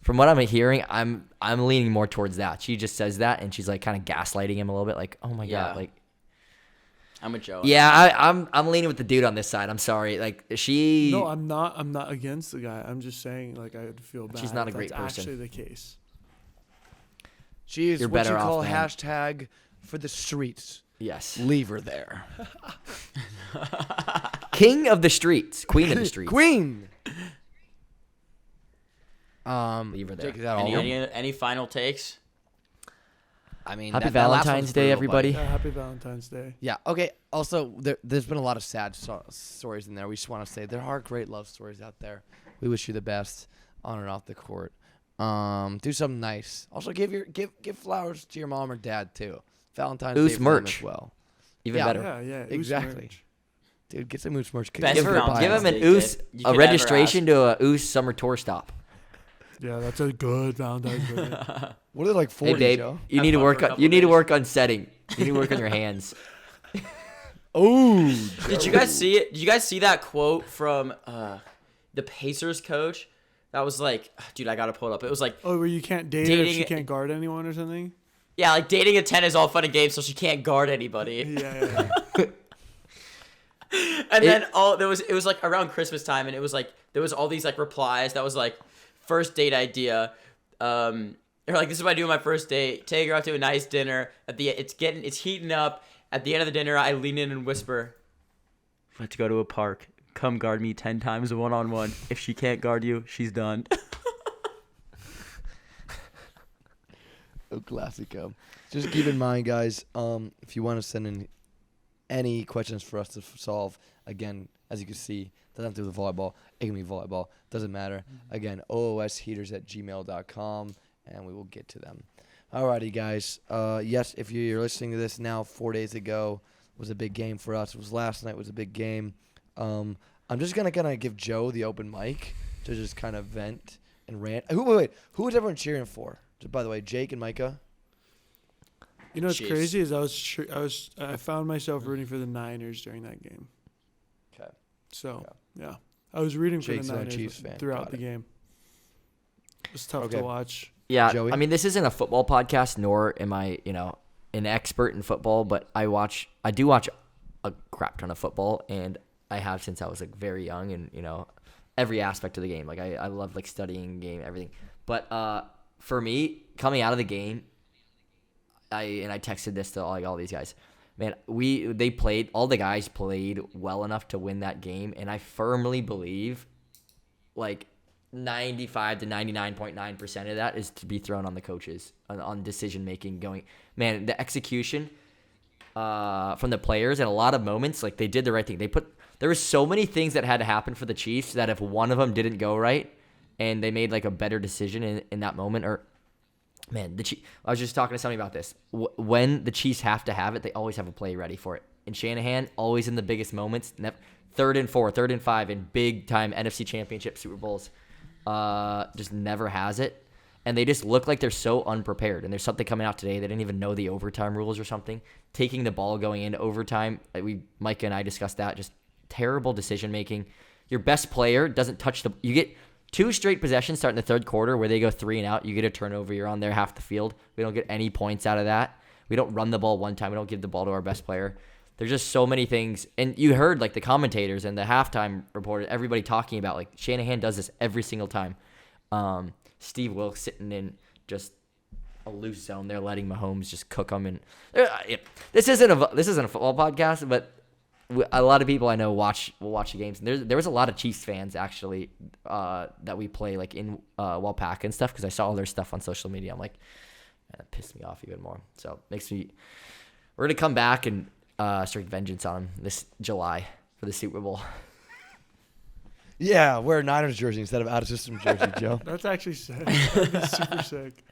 from what I'm hearing, I'm leaning more towards that. She just says that and she's like kind of gaslighting him a little bit, like, oh my Yeah. god, like. I'm a Joe. Yeah, I'm leaning with the dude on this side. I'm sorry, like she. No, I'm not against the guy. I'm just saying like I would feel bad. She's not if a great that's person. Actually, the case. She is You're what you better off, call man. hashtag for the streets. Yes. Leave her there. King of the streets, queen of the streets. Queen. Leave her there. Jake, is that all? Any final takes? I mean, Happy that last Valentine's one's Day, brutal, everybody. buddy. Yeah, happy Valentine's Day. Yeah. Okay. Also, there's been a lot of sad stories in there. We just want to say there are great love stories out there. We wish you the best on and off the court. Do something nice. Also, give flowers to your mom or dad too. Valentine's Oos Day for them merch. as well. Even Yeah. better. Yeah, it was Exactly. merch. Dude, get some Oos merch. Best Give, her Valentine's give him an Day Oos, gift you a could ever registration to a Oos summer tour stop. Yeah, that's a good Valentine's Day. What are they like 40, Hey babe, Joe? you Have need to fun work for a on couple you need to days. work on setting. You need to work on your hands. Oh. Did you guys see it? Did you guys see that quote from the Pacers coach? That was like, dude, I gotta pull it up. It was like, Oh, where you can't date her if Dating- she can't guard anyone or something? yeah, like dating a 10 is all fun and games, so she can't guard anybody. Yeah. And then it was like around Christmas time, and it was like there was all these like replies that was like first date idea. Or like, this is what I do on my first date: take her out to a nice dinner. It's heating up. At the end of the dinner, I lean in and whisper, "Let's go to a park. Come guard me 10 times 1-on-1. If she can't guard you, she's done." Oh, classico. Just keep in mind, guys, if you want to send in any questions for us to solve, again, as you can see, doesn't have to do with volleyball. It can be volleyball. Doesn't matter. Again, oosheaters@gmail.com, and we will get to them. Alrighty, guys. Yes, if you're listening to this now, 4 days ago was a big game for us. It was last night was a big game. I'm just gonna give Joe the open mic to just kind of vent and rant. Wait. Who was everyone cheering for? Just, by the way, Jake and Micah. You know what's Chiefs. crazy is I found myself rooting for the Niners during that game. Okay. So yeah, I was rooting for Jake's the not a Niners Chiefs fan. throughout Got the it. game. It was tough Okay. to watch. Yeah, Joey? I mean, this isn't a football podcast, nor am I, an expert in football, but I do watch a crap ton of football, and I have since I was like very young, and every aspect of the game. Like I love like studying the game, everything. But for me, coming out of the game, I texted this to all these guys. Man, all the guys played well enough to win that game, and I firmly believe like 95 to 99.9% of that is to be thrown on the coaches on decision making. Going, man, the execution from the players in a lot of moments, like they did the right thing. There were so many things that had to happen for the Chiefs that if one of them didn't go right, and they made like a better decision in that moment, or man, I was just talking to somebody about this. When the Chiefs have to have it, they always have a play ready for it. And Shanahan, always in the biggest moments, 3rd and 4, 3rd and 5 in big time NFC Championship, Super Bowls, just never has it. And they just look like they're so unprepared. And there's something coming out today. They didn't even know the overtime rules or something. Taking the ball going into overtime, Micah and I discussed that. Just terrible decision making. Your best player doesn't touch you get 2 straight possessions starting the third quarter where they go 3 and out. You get a turnover. You're on there half the field. We don't get any points out of that. We don't run the ball one time. We don't give the ball to our best player. There's just so many things. And you heard like the commentators and the halftime reporter, everybody talking about like Shanahan does this every single time. Steve Wilkes sitting in just a loose zone. They're letting Mahomes just cook them. And this isn't a football podcast, but a lot of people I know will watch the games. And there was a lot of Chiefs fans actually that we play like in Walpack and stuff because I saw all their stuff on social media. I'm like, man, that pissed me off even more. So we're gonna come back and start vengeance on them this July for the Super Bowl. Yeah, wear a Niners jersey instead of out of system jersey, Joe. That's actually sick. That'd be super sick.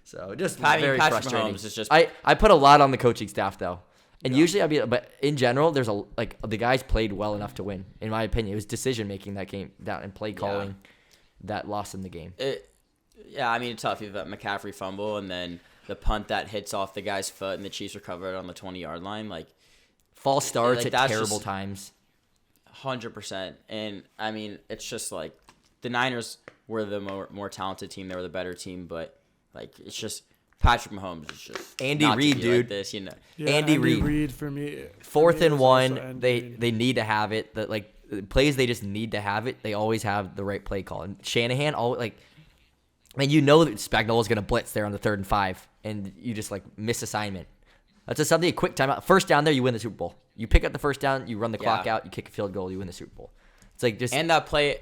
So just I mean, very Patrick frustrating. Mahomes is just- I put a lot on the coaching staff though. And usually but in general, there's the guys played well enough to win. In my opinion, it was decision making that game and play calling that lost in the game. I mean, it's tough. You have that McCaffrey fumble and then the punt that hits off the guy's foot and the Chiefs recover it on the 20-yard line. Like False starts like, at that's terrible just- times. 100%. And I mean, it's just like the Niners were the more talented team. They were the better team, but like it's just Patrick Mahomes is just Andy not to Reid, be dude. Like this, Yeah, Andy Reid. Reid for me. 4th and was 1, also Andy Reid. they need to have it. The plays they just need to have it. They always have the right play call. And Shanahan that Spagnuolo's gonna blitz there on the 3rd and 5, and you just like miss assignment. That's just something a quick timeout. First down there, you win the Super Bowl. You pick up the first down, you run the clock out, you kick a field goal, you win the Super Bowl. It's like just and that play.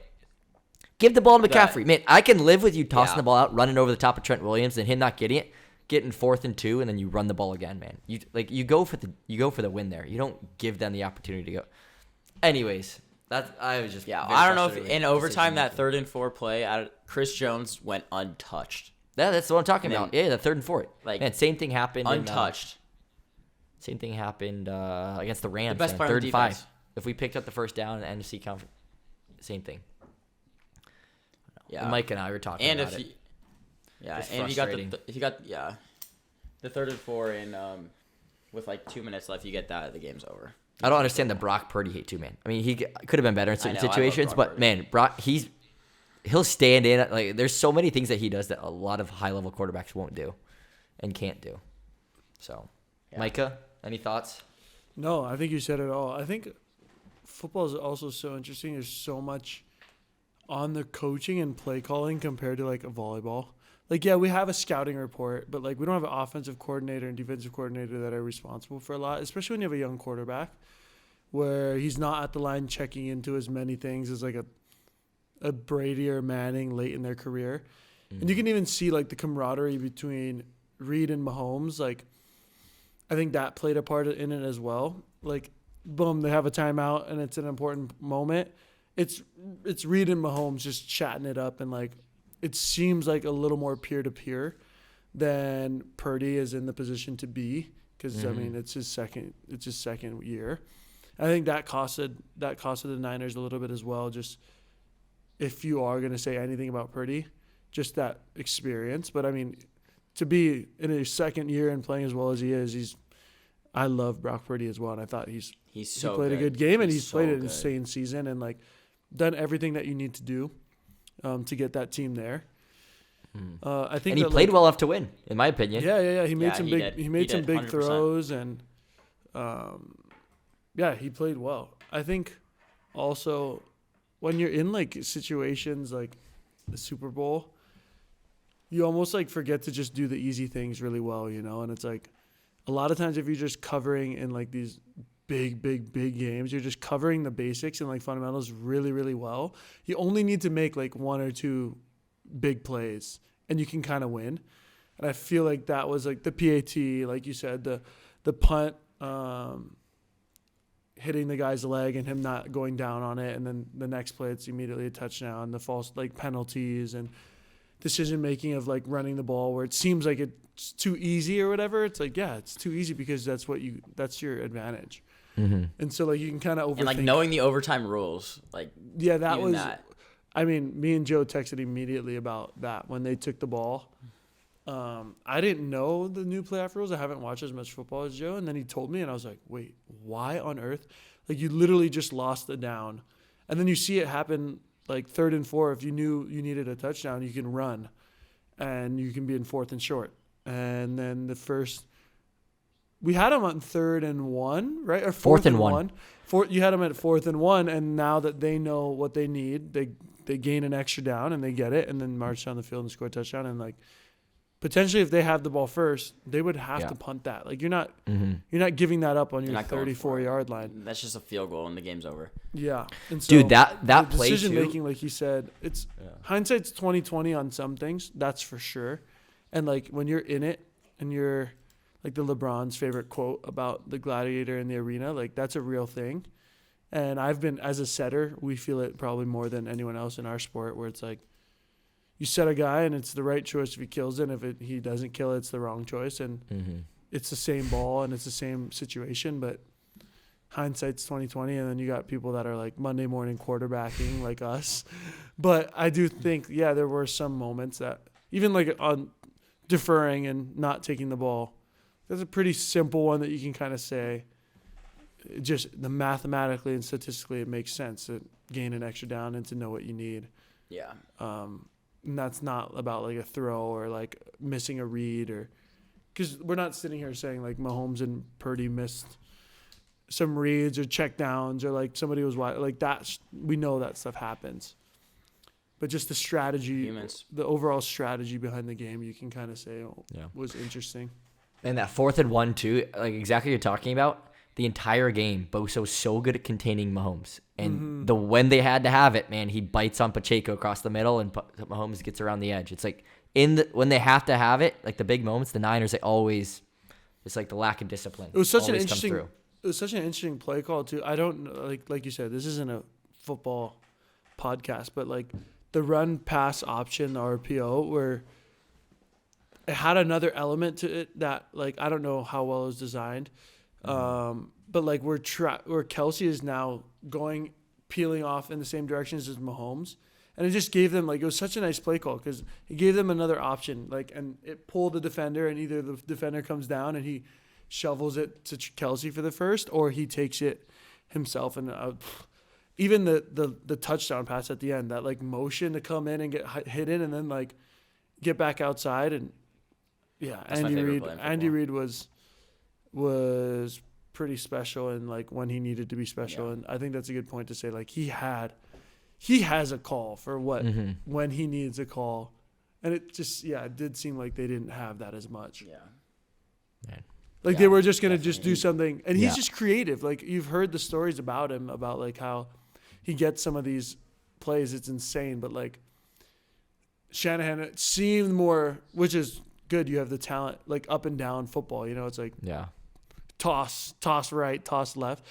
give the ball to McCaffrey. Man, I can live with you tossing Yeah. the ball out, running over the top of Trent Williams, and him not getting it. Getting 4th and 2, and then you run the ball again, man. You go for the win there. You don't give them the opportunity to go. Anyways, I was just I don't know if frustrated in with overtime that decision-making. 3rd and 4 play, Chris Jones went untouched. That's what I'm talking And about. then- Yeah, the 3rd and 4. Like, Man, same thing happened. Untouched. Same thing happened against the Rams. The best man. player on 3rd and 5. defense. If we picked up the first down in the NFC conference, same thing. Yeah. Mike and I were talking And about if it. you, yeah, It's and frustrating. if you got the 3rd and 4 and with like 2 minutes left, you get that, the game's over. I don't understand the Brock Purdy hate too, man. I mean, he could have been better in certain I know, I love situations, Brock but Purdy. man, Brock, he'll stand in. Like, there's so many things that he does that a lot of high level quarterbacks won't do, and can't do. So, Yeah. Micah, any thoughts? No, I think you said it all. I think football is also so interesting. There's so much on the coaching and play calling compared to like a volleyball. Like, yeah, we have a scouting report, but like we don't have an offensive coordinator and defensive coordinator that are responsible for a lot, especially when you have a young quarterback where he's not at the line checking into as many things as like a Brady or Manning late in their career. And you can even see like the camaraderie between Reid and Mahomes. Like, I think that played a part in it as well. Like, boom, they have a timeout and it's an important moment. It's Reid and Mahomes just chatting it up, and like it seems like a little more peer to peer than Purdy is in the position to be, because I mean it's his second year, I think that costed the Niners a little bit as well. Just if you are going to say anything about Purdy, just that experience. But I mean, to be in his second year and playing as well as he is, I love Brock Purdy as well, and I thought he played a good game, and he's played an insane season and like done everything that you need to do to get that team there. I think, and he played well enough to win, in my opinion. Yeah. He made some he big. did. He made some big 100%. throws, and he played well. I think also when you're in like situations like the Super Bowl, you almost like forget to just do the easy things really well, you know. And it's like a lot of times if you're just covering in like these big games, you're just covering the basics and like fundamentals really, really well. You only need to make like one or two big plays and you can kind of win. And I feel like that was like the PAT, like you said, the punt hitting the guy's leg and him not going down on it, and then the next play it's immediately a touchdown. The false like penalties and decision making of like running the ball where it seems like it's too easy or whatever. It's like, yeah, it's too easy because that's your advantage. Mm-hmm. And so like you can kind of overthink. And like knowing the overtime rules, like yeah, that was. that. I mean, me and Joe texted immediately about that when they took the ball. I didn't know the new playoff rules. I haven't watched as much football as Joe. And then he told me, and I was like, wait, why on earth? Like, you literally just lost the down. And then you see it happen, like, 3rd and 4. If you knew you needed a touchdown, you can run. And you can be in 4th and short. And then we had them on 3rd and 1, right? Or 4th and 1. You had them at 4th and 1, and now that they know what they need, they gain an extra down, and they get it, and then march down the field and score a touchdown. And, like, potentially, if they have the ball first, they would have to punt that. Like, you're not giving that up on your 34-yard line. That's just a field goal and the game's over. Yeah, and so Dude, that play decision too. making, like you said, it's hindsight's 20/20 on some things. That's for sure. And like when you're in it, and you're like the LeBron's favorite quote about the gladiator in the arena, like that's a real thing. And I've been, as a setter, we feel it probably more than anyone else in our sport, where it's like, you set a guy and it's the right choice if he kills it. And if he doesn't kill it, it's the wrong choice. And it's the same ball and it's the same situation, but hindsight's 20/20. And then you got people that are like Monday morning quarterbacking like us. But I do think, there were some moments that even like on deferring and not taking the ball, that's a pretty simple one that you can kind of say, just mathematically and statistically, it makes sense to gain an extra down and to know what you need. Yeah. And that's not about like a throw or like missing a read, or because we're not sitting here saying like Mahomes and Purdy missed some reads or check downs or like somebody was wide, like that. We know that stuff happens, but just the strategy, the overall strategy behind the game, you can kind of say was interesting. And that 4th and 1 too, like exactly what you're talking about. The entire game, Bosa was so good at containing Mahomes. And when they had to have it, man, he bites on Pacheco across the middle and Mahomes gets around the edge. It's like when they have to have it, like the big moments, the Niners, it's like the lack of discipline. It was such an interesting play call too. I don't like you said, this isn't a football podcast, but like the run pass option, the RPO, where it had another element to it that like I don't know how well it was designed. But like where Kelsey is now peeling off in the same directions as Mahomes, and it just gave them it was such a nice play call because it gave them another option, and it pulled the defender, and either the defender comes down and he shovels it to Kelsey for the first, or he takes it himself. And even the touchdown pass at the end, that like motion to come in and get hidden and then like get back outside, and Andy Reid was pretty special, and like when he needed to be special. And I think that's a good point to say, like he has a call for when he needs a call, and it just it did seem like they didn't have that as much. They were just gonna just do something, and he's just creative. Like you've heard the stories about him, about like how he gets some of these plays. It's insane, but like Shanahan, it seemed more, which is good. You have the talent, like up and down football. You know, it's like toss right, toss left.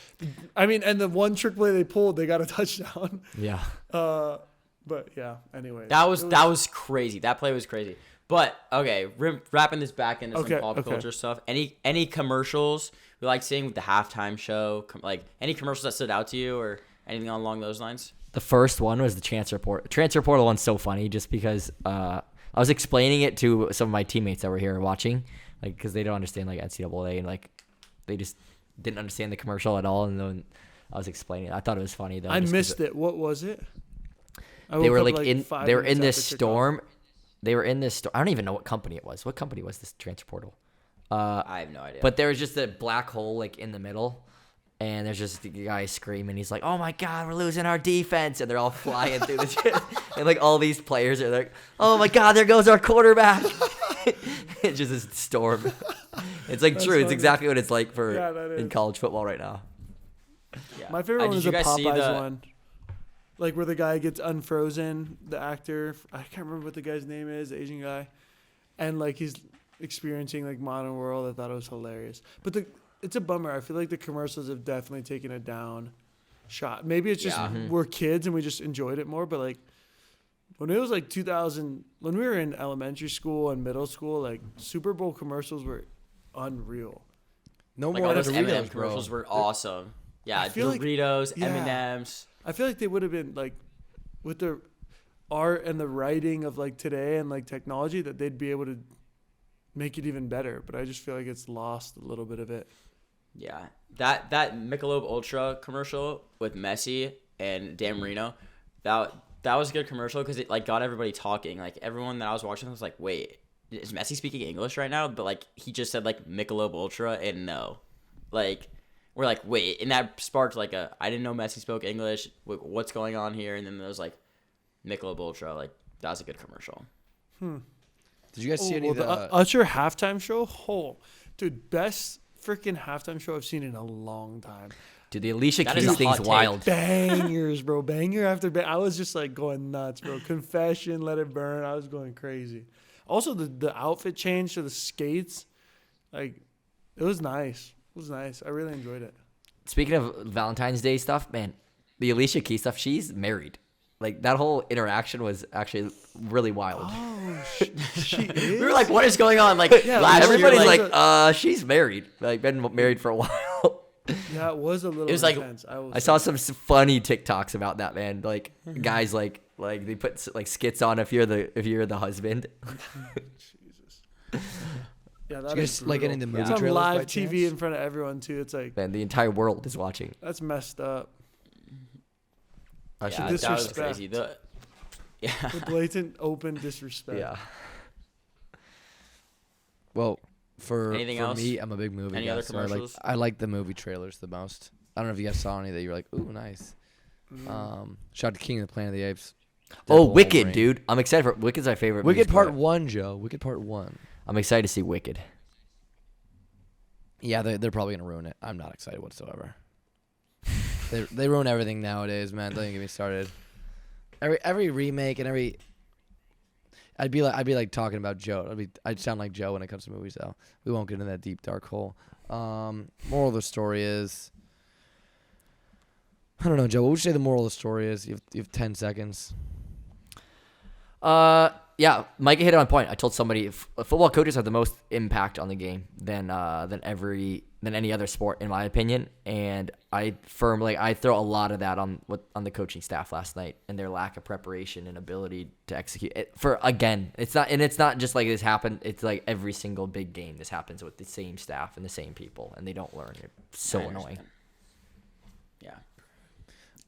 I mean, and the one trick play they pulled, they got a touchdown. Yeah. But yeah. Anyway, that was crazy. That play was crazy. But okay, wrapping this back into some Okay, pop okay. culture stuff. Any commercials we like seeing with the halftime show? Like any commercials that stood out to you or anything along those lines? The first one was the transfer portal. Transfer portal one's so funny just because I was explaining it to some of my teammates that were here watching, like because they don't understand like NCAA and like they just didn't understand the commercial at all. And then I was explaining it. I thought it was funny though. I missed it. What was it? They were like they were in this storm. They were in this storm. I don't even know what company it was. What company was this transfer portal? I have no idea. But there was just a black hole like in the middle. And there's just the guy screaming. He's like, "Oh my God, we're losing our defense!" And they're all flying through the shit. And like all these players are like, "Oh my God, there goes our quarterback!" It's just a storm. It's like That's true. It's funny. exactly what it's like for that in is. college football right now. yeah. My favorite one Did is you the guys see Popeyes one. Like where the guy gets unfrozen, the actor, I can't remember what the guy's name is, the Asian guy. And like he's experiencing like modern world. I thought it was hilarious. But it's a bummer. I feel like the commercials have definitely taken a down shot. Maybe it's just Yeah. we're kids and we just enjoyed it more. But like when it was like 2000, when we were in elementary school and middle school, like Super Bowl commercials were unreal. No Like more all those Doritos, M&M bro. commercials were awesome. Yeah, I feel like- Doritos, yeah. M&Ms. I feel like they would have been like with the art and the writing of like today and like technology that they'd be able to make it even better. But I just feel like it's lost a little bit of it. Yeah, that Michelob Ultra commercial with Messi and Dan Marino, that was a good commercial because it like got everybody talking. Like everyone that I was watching was like, "Wait, is Messi speaking English right now?" But like he just said like Michelob Ultra and no, like we're like, "Wait," and that sparked like I didn't know Messi spoke English. What's going on here? And then there was like Michelob Ultra. Like that was a good commercial. Did you guys see any of the the? Usher halftime show? Oh, dude, best freaking halftime show I've seen in a long time. Dude, the Alicia That is Keys a thing's hot take. wild. Bangers, bro. Banger after banger. I was just like going nuts, bro. Confession, Let It Burn. I was going crazy. Also, the outfit change to the skates, like, it was nice. It was nice. I really enjoyed it. Speaking of Valentine's Day stuff, man, the Alicia Keys stuff, she's married. Like, that whole interaction was actually really wild. Oh, she is? We were like, "What is going on?" Like Yeah, last year, Everybody's like, like, she's married. Like, been married for a while. Yeah, it was a little It was like- intense. I saw some funny TikToks about that, man. Like, guys like they put like skits on if you're the husband. Jesus. Yeah, that Did you is guys like brutal. any of the movie It's on trailers by live TV chance? in front of everyone, too. It's like, Man, the entire world is watching. that's messed up. I yeah, should that was disrespect. crazy. Yeah. The blatant, open disrespect. Yeah. Well, for Anything for else? me, I'm a big movie Any guy. other so I like commercials? I like the movie trailers the most. I don't know if you guys saw any that you were like, "Ooh, nice." Shout out to King of the Planet of the Apes. Oh, Deadpool, Wicked, Wolverine. dude. I'm excited for Wicked's my favorite. Wicked musical. Part 1, Joe. Wicked Part 1. I'm excited to see Wicked. Yeah, they're probably gonna ruin it. I'm not excited whatsoever. They ruin everything nowadays, man. Don't even get me started. Every remake and every. I'd be like talking about Joe. I'd sound like Joe when it comes to movies, though. We won't get into that deep dark hole. Moral of the story is. I don't know, Joe. What would you say the moral of the story is? You have 10 seconds. Yeah, Micah hit it on point. I told somebody football coaches have the most impact on the game than any other sport, in my opinion. And I throw a lot of that on the coaching staff last night and their lack of preparation and ability to execute. It's not just like this happened. It's like every single big game this happens with the same staff and the same people, and they don't learn. It's so I annoying. understand. Yeah.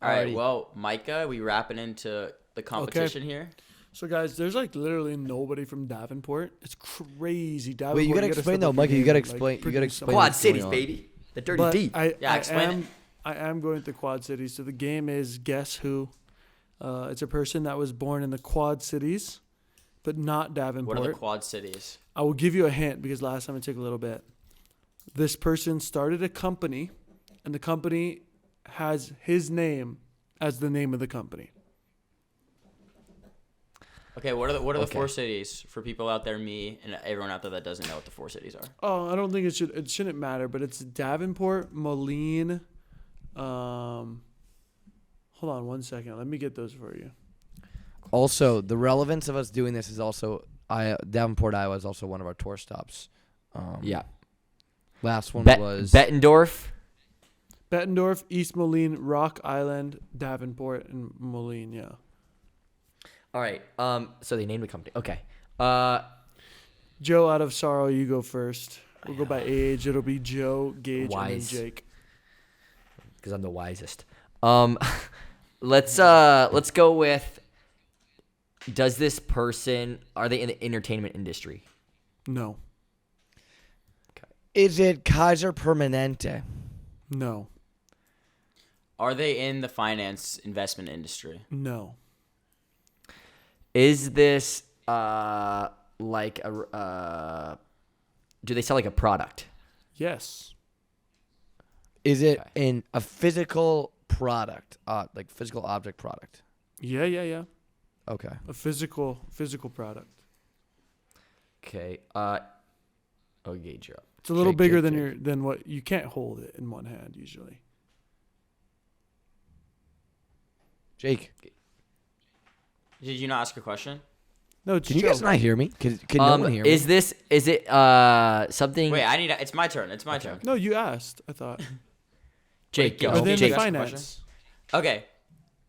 All right. Alrighty. Well, Micah, we wrapping into the competition here. So, guys, there's like literally nobody from Davenport. It's crazy. Davenport, Wait, you gotta explain step though, up your Micah. You game gotta and, explain. You gotta produce explain. something. Quad what's Cities, going on. baby. The dirty But deep. Yeah, explain it. I am going to Quad Cities. So the game is Guess Who. It's a person that was born in the Quad Cities, but not Davenport. What are the Quad Cities? I will give you a hint because last time it took a little bit. This person started a company, and the company has his name as the name of the company. Okay, what are the Okay. four cities for people out there, me and everyone out there that doesn't know what the four cities are? Oh, I don't think it shouldn't matter, but it's Davenport, Moline. Hold on one second. Let me get those for you. Also, the relevance of us doing this is also Davenport, Iowa is also one of our tour stops. Yeah. Last one was Bettendorf. Bettendorf, East Moline, Rock Island, Davenport, and Moline. Yeah. All right. So they named the company. Okay. Joe, out of sorrow, you go first. We'll go by age. It'll be Joe, Gage, and then Wise. Jake. Because I'm the wisest. Let's go with. Does this person, are they in the entertainment industry? No. Is it Kaiser Permanente? No. Are they in the finance investment industry? No. Is this like a do they sell like a product? Yes. Is it Okay. in a physical product, like physical object product? Yeah. Okay. A physical product. Okay. Gage, you're up. It's a little Jake, bigger Jake. than what you can't hold it in one hand usually. Jake, Did you not ask a question? No, it's can you Joe. guys not hear me? Can no one hear me? Is it something? Wait, it's my turn. It's my turn. No, you asked. I thought. Jake, Wait, go. Oh, Are they in Jake, the ask a finance? Okay.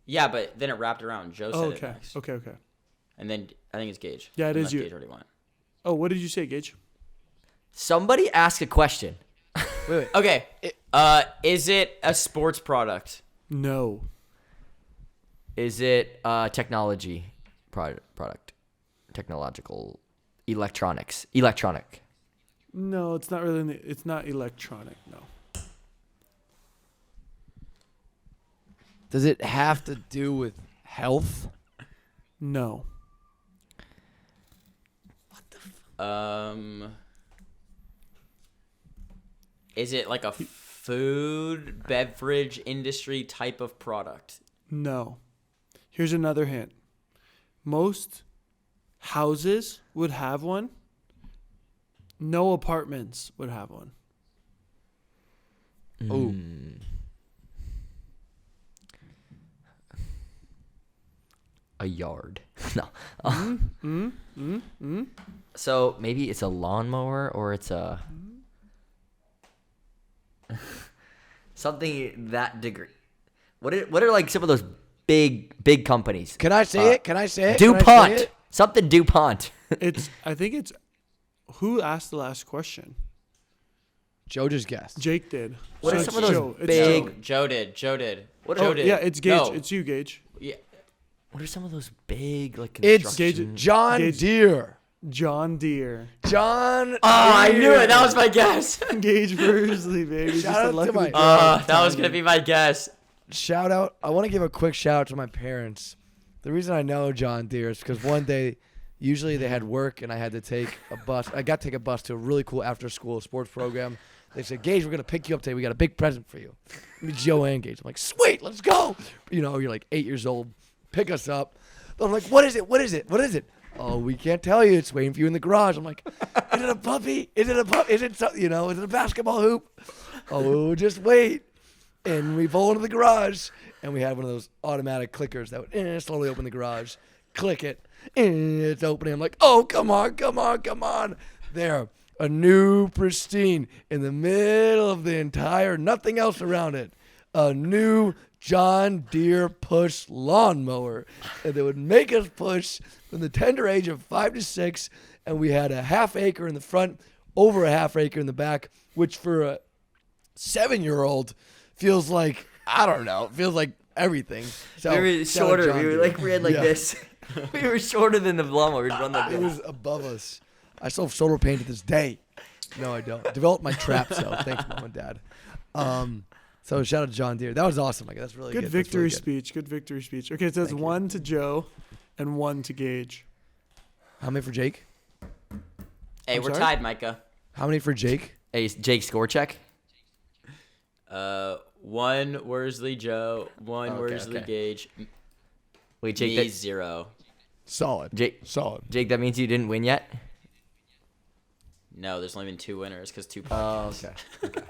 Yeah, but then it wrapped around. Joe said Oh, it okay. next. Okay. And then I think it's Gage. Yeah, it is Unless you. Gage already won. Oh, what did you say, Gage? Somebody ask a question. Wait. Okay. Is it a sports product? No. Is it technology product? Technological, electronic. No, it's not really. It's not electronic. No. Does it have to do with health? No. Is it like a food, beverage industry type of product? No. Here's another hint. Most houses would have one. No apartments would have one. Oh. A yard. No. So maybe it's a lawnmower or it's a something that degree. What are like some of those big companies? Can I say it? Can I say it? DuPont. Can I say it? Something DuPont. I think it's. Who asked the last question? Joe just guessed. Jake did. What are it's some of those Joe. It's big- Joe. Joe did. What Joe are, did. Yeah, it's Gage. No. It's you, Gage. Yeah. what are some of those big like It's construction? John Gage- Deere. John Deere. John. Oh, I knew it. That was my guess. Gage Worsley, baby. Just Shout the out luck to of the my- draw. That was gonna be my guess. Shout out. I want to give a quick shout out to my parents. The reason I know John Deere is because one day, usually they had work and I had to take a bus. I got to take a bus to a really cool after school sports program. They said, Gage, we're going to pick you up today. We got a big present for you. Me, Joe, and Gage. I'm like, sweet, let's go. You know, you're like 8 years old. Pick us up. But I'm like, what is it? What is it? What is it? Oh, we can't tell you. It's waiting for you in the garage. I'm like, is it a puppy? Is it a puppy? Is it something? You know, is it a basketball hoop? Oh, just wait. And we pull into the garage, and we had one of those automatic clickers that would slowly open the garage. Click it, and it's opening. I'm like, oh, come on. There, a new pristine in the middle of the entire, nothing else around it. A new John Deere push lawnmower. And they would make us push from the tender age of 5 to 6, and we had a half acre in the front, over a half acre in the back, which for a 7-year-old feels like, I don't know, it feels like everything. So, we were shout out shorter. John We Deere. ran like Yeah. this. We were shorter than the lawnmower. We'd run like It this. was above us. I still have shoulder pain to this day. No, I don't. Developed my trap, so thanks, Mom and Dad. So shout out to John Deere. That was awesome. Like, that's really good. Good That's really victory good. speech. Good victory speech. Okay, so it's Thank you. 1 to Joe and 1 to Gage. How many for Jake? Hey, I'm we're sorry? tied, Micah. How many for Jake? Hey, Jake, score check. 1 Worsley Joe, 1 Okay, Worsley okay. Gage, Wait, Jake. me That, 0. Solid. Jake, Solid. Jake, that means you didn't win yet. No, there's only been 2 winners because 2 Oh, podcasts. okay.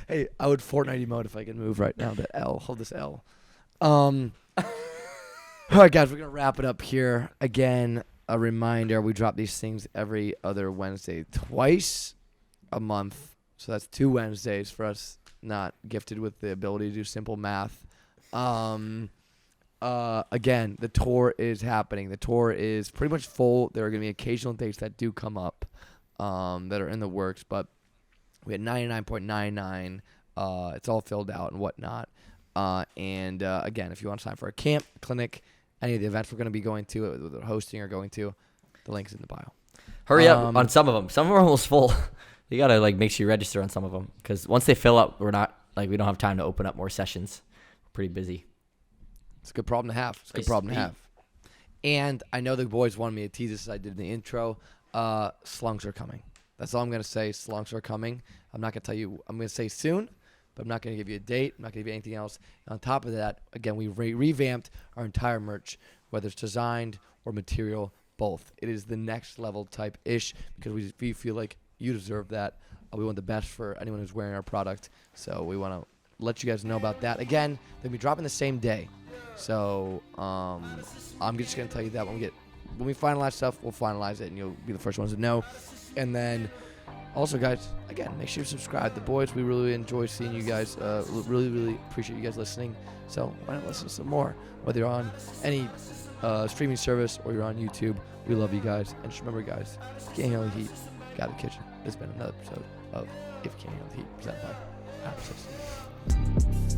Hey, I would Fortnite emote if I could move right now. The L. Hold this L. All right, guys, we're going to wrap it up here. Again, a reminder, we drop these things every other Wednesday, twice a month. So that's 2 Wednesdays for us not gifted with the ability to do simple math. Again, the tour is happening. The tour is pretty much full. There are going to be occasional dates that do come up that are in the works, but we had 99.99. It's all filled out and whatnot. Again, if you want to sign for a camp, clinic, any of the events we're going to be going to, whether hosting or going to, the link's in the bio. Hurry up on some of them. Some of them are almost full. You got to make sure you register on some of them because once they fill up, we don't have time to open up more sessions. We're pretty busy. It's a good problem to have. And I know the boys wanted me to tease this as I did in the intro. Slunks are coming. That's all I'm going to say. Slunks are coming. I'm not going to tell you. I'm going to say soon, but I'm not going to give you a date. I'm not going to give you anything else. And on top of that, again, we revamped our entire merch, whether it's designed or material, both. It is the next level type-ish because we feel like you deserve that. We want the best for anyone who's wearing our product. So we want to let you guys know about that. Again, they'll be dropping the same day. So I'm just going to tell you that when we finalize stuff, we'll finalize it, and you'll be the first ones to know. And then also, guys, again, make sure you subscribe. The boys, we really enjoy seeing you guys. Really, really appreciate you guys listening. So why not listen to some more? Whether you're on any streaming service or you're on YouTube, we love you guys. And just remember, guys, if you can't handle the heat, get out of the kitchen. This has been another episode of If You Can't Handle the Heat, presented by Apple System.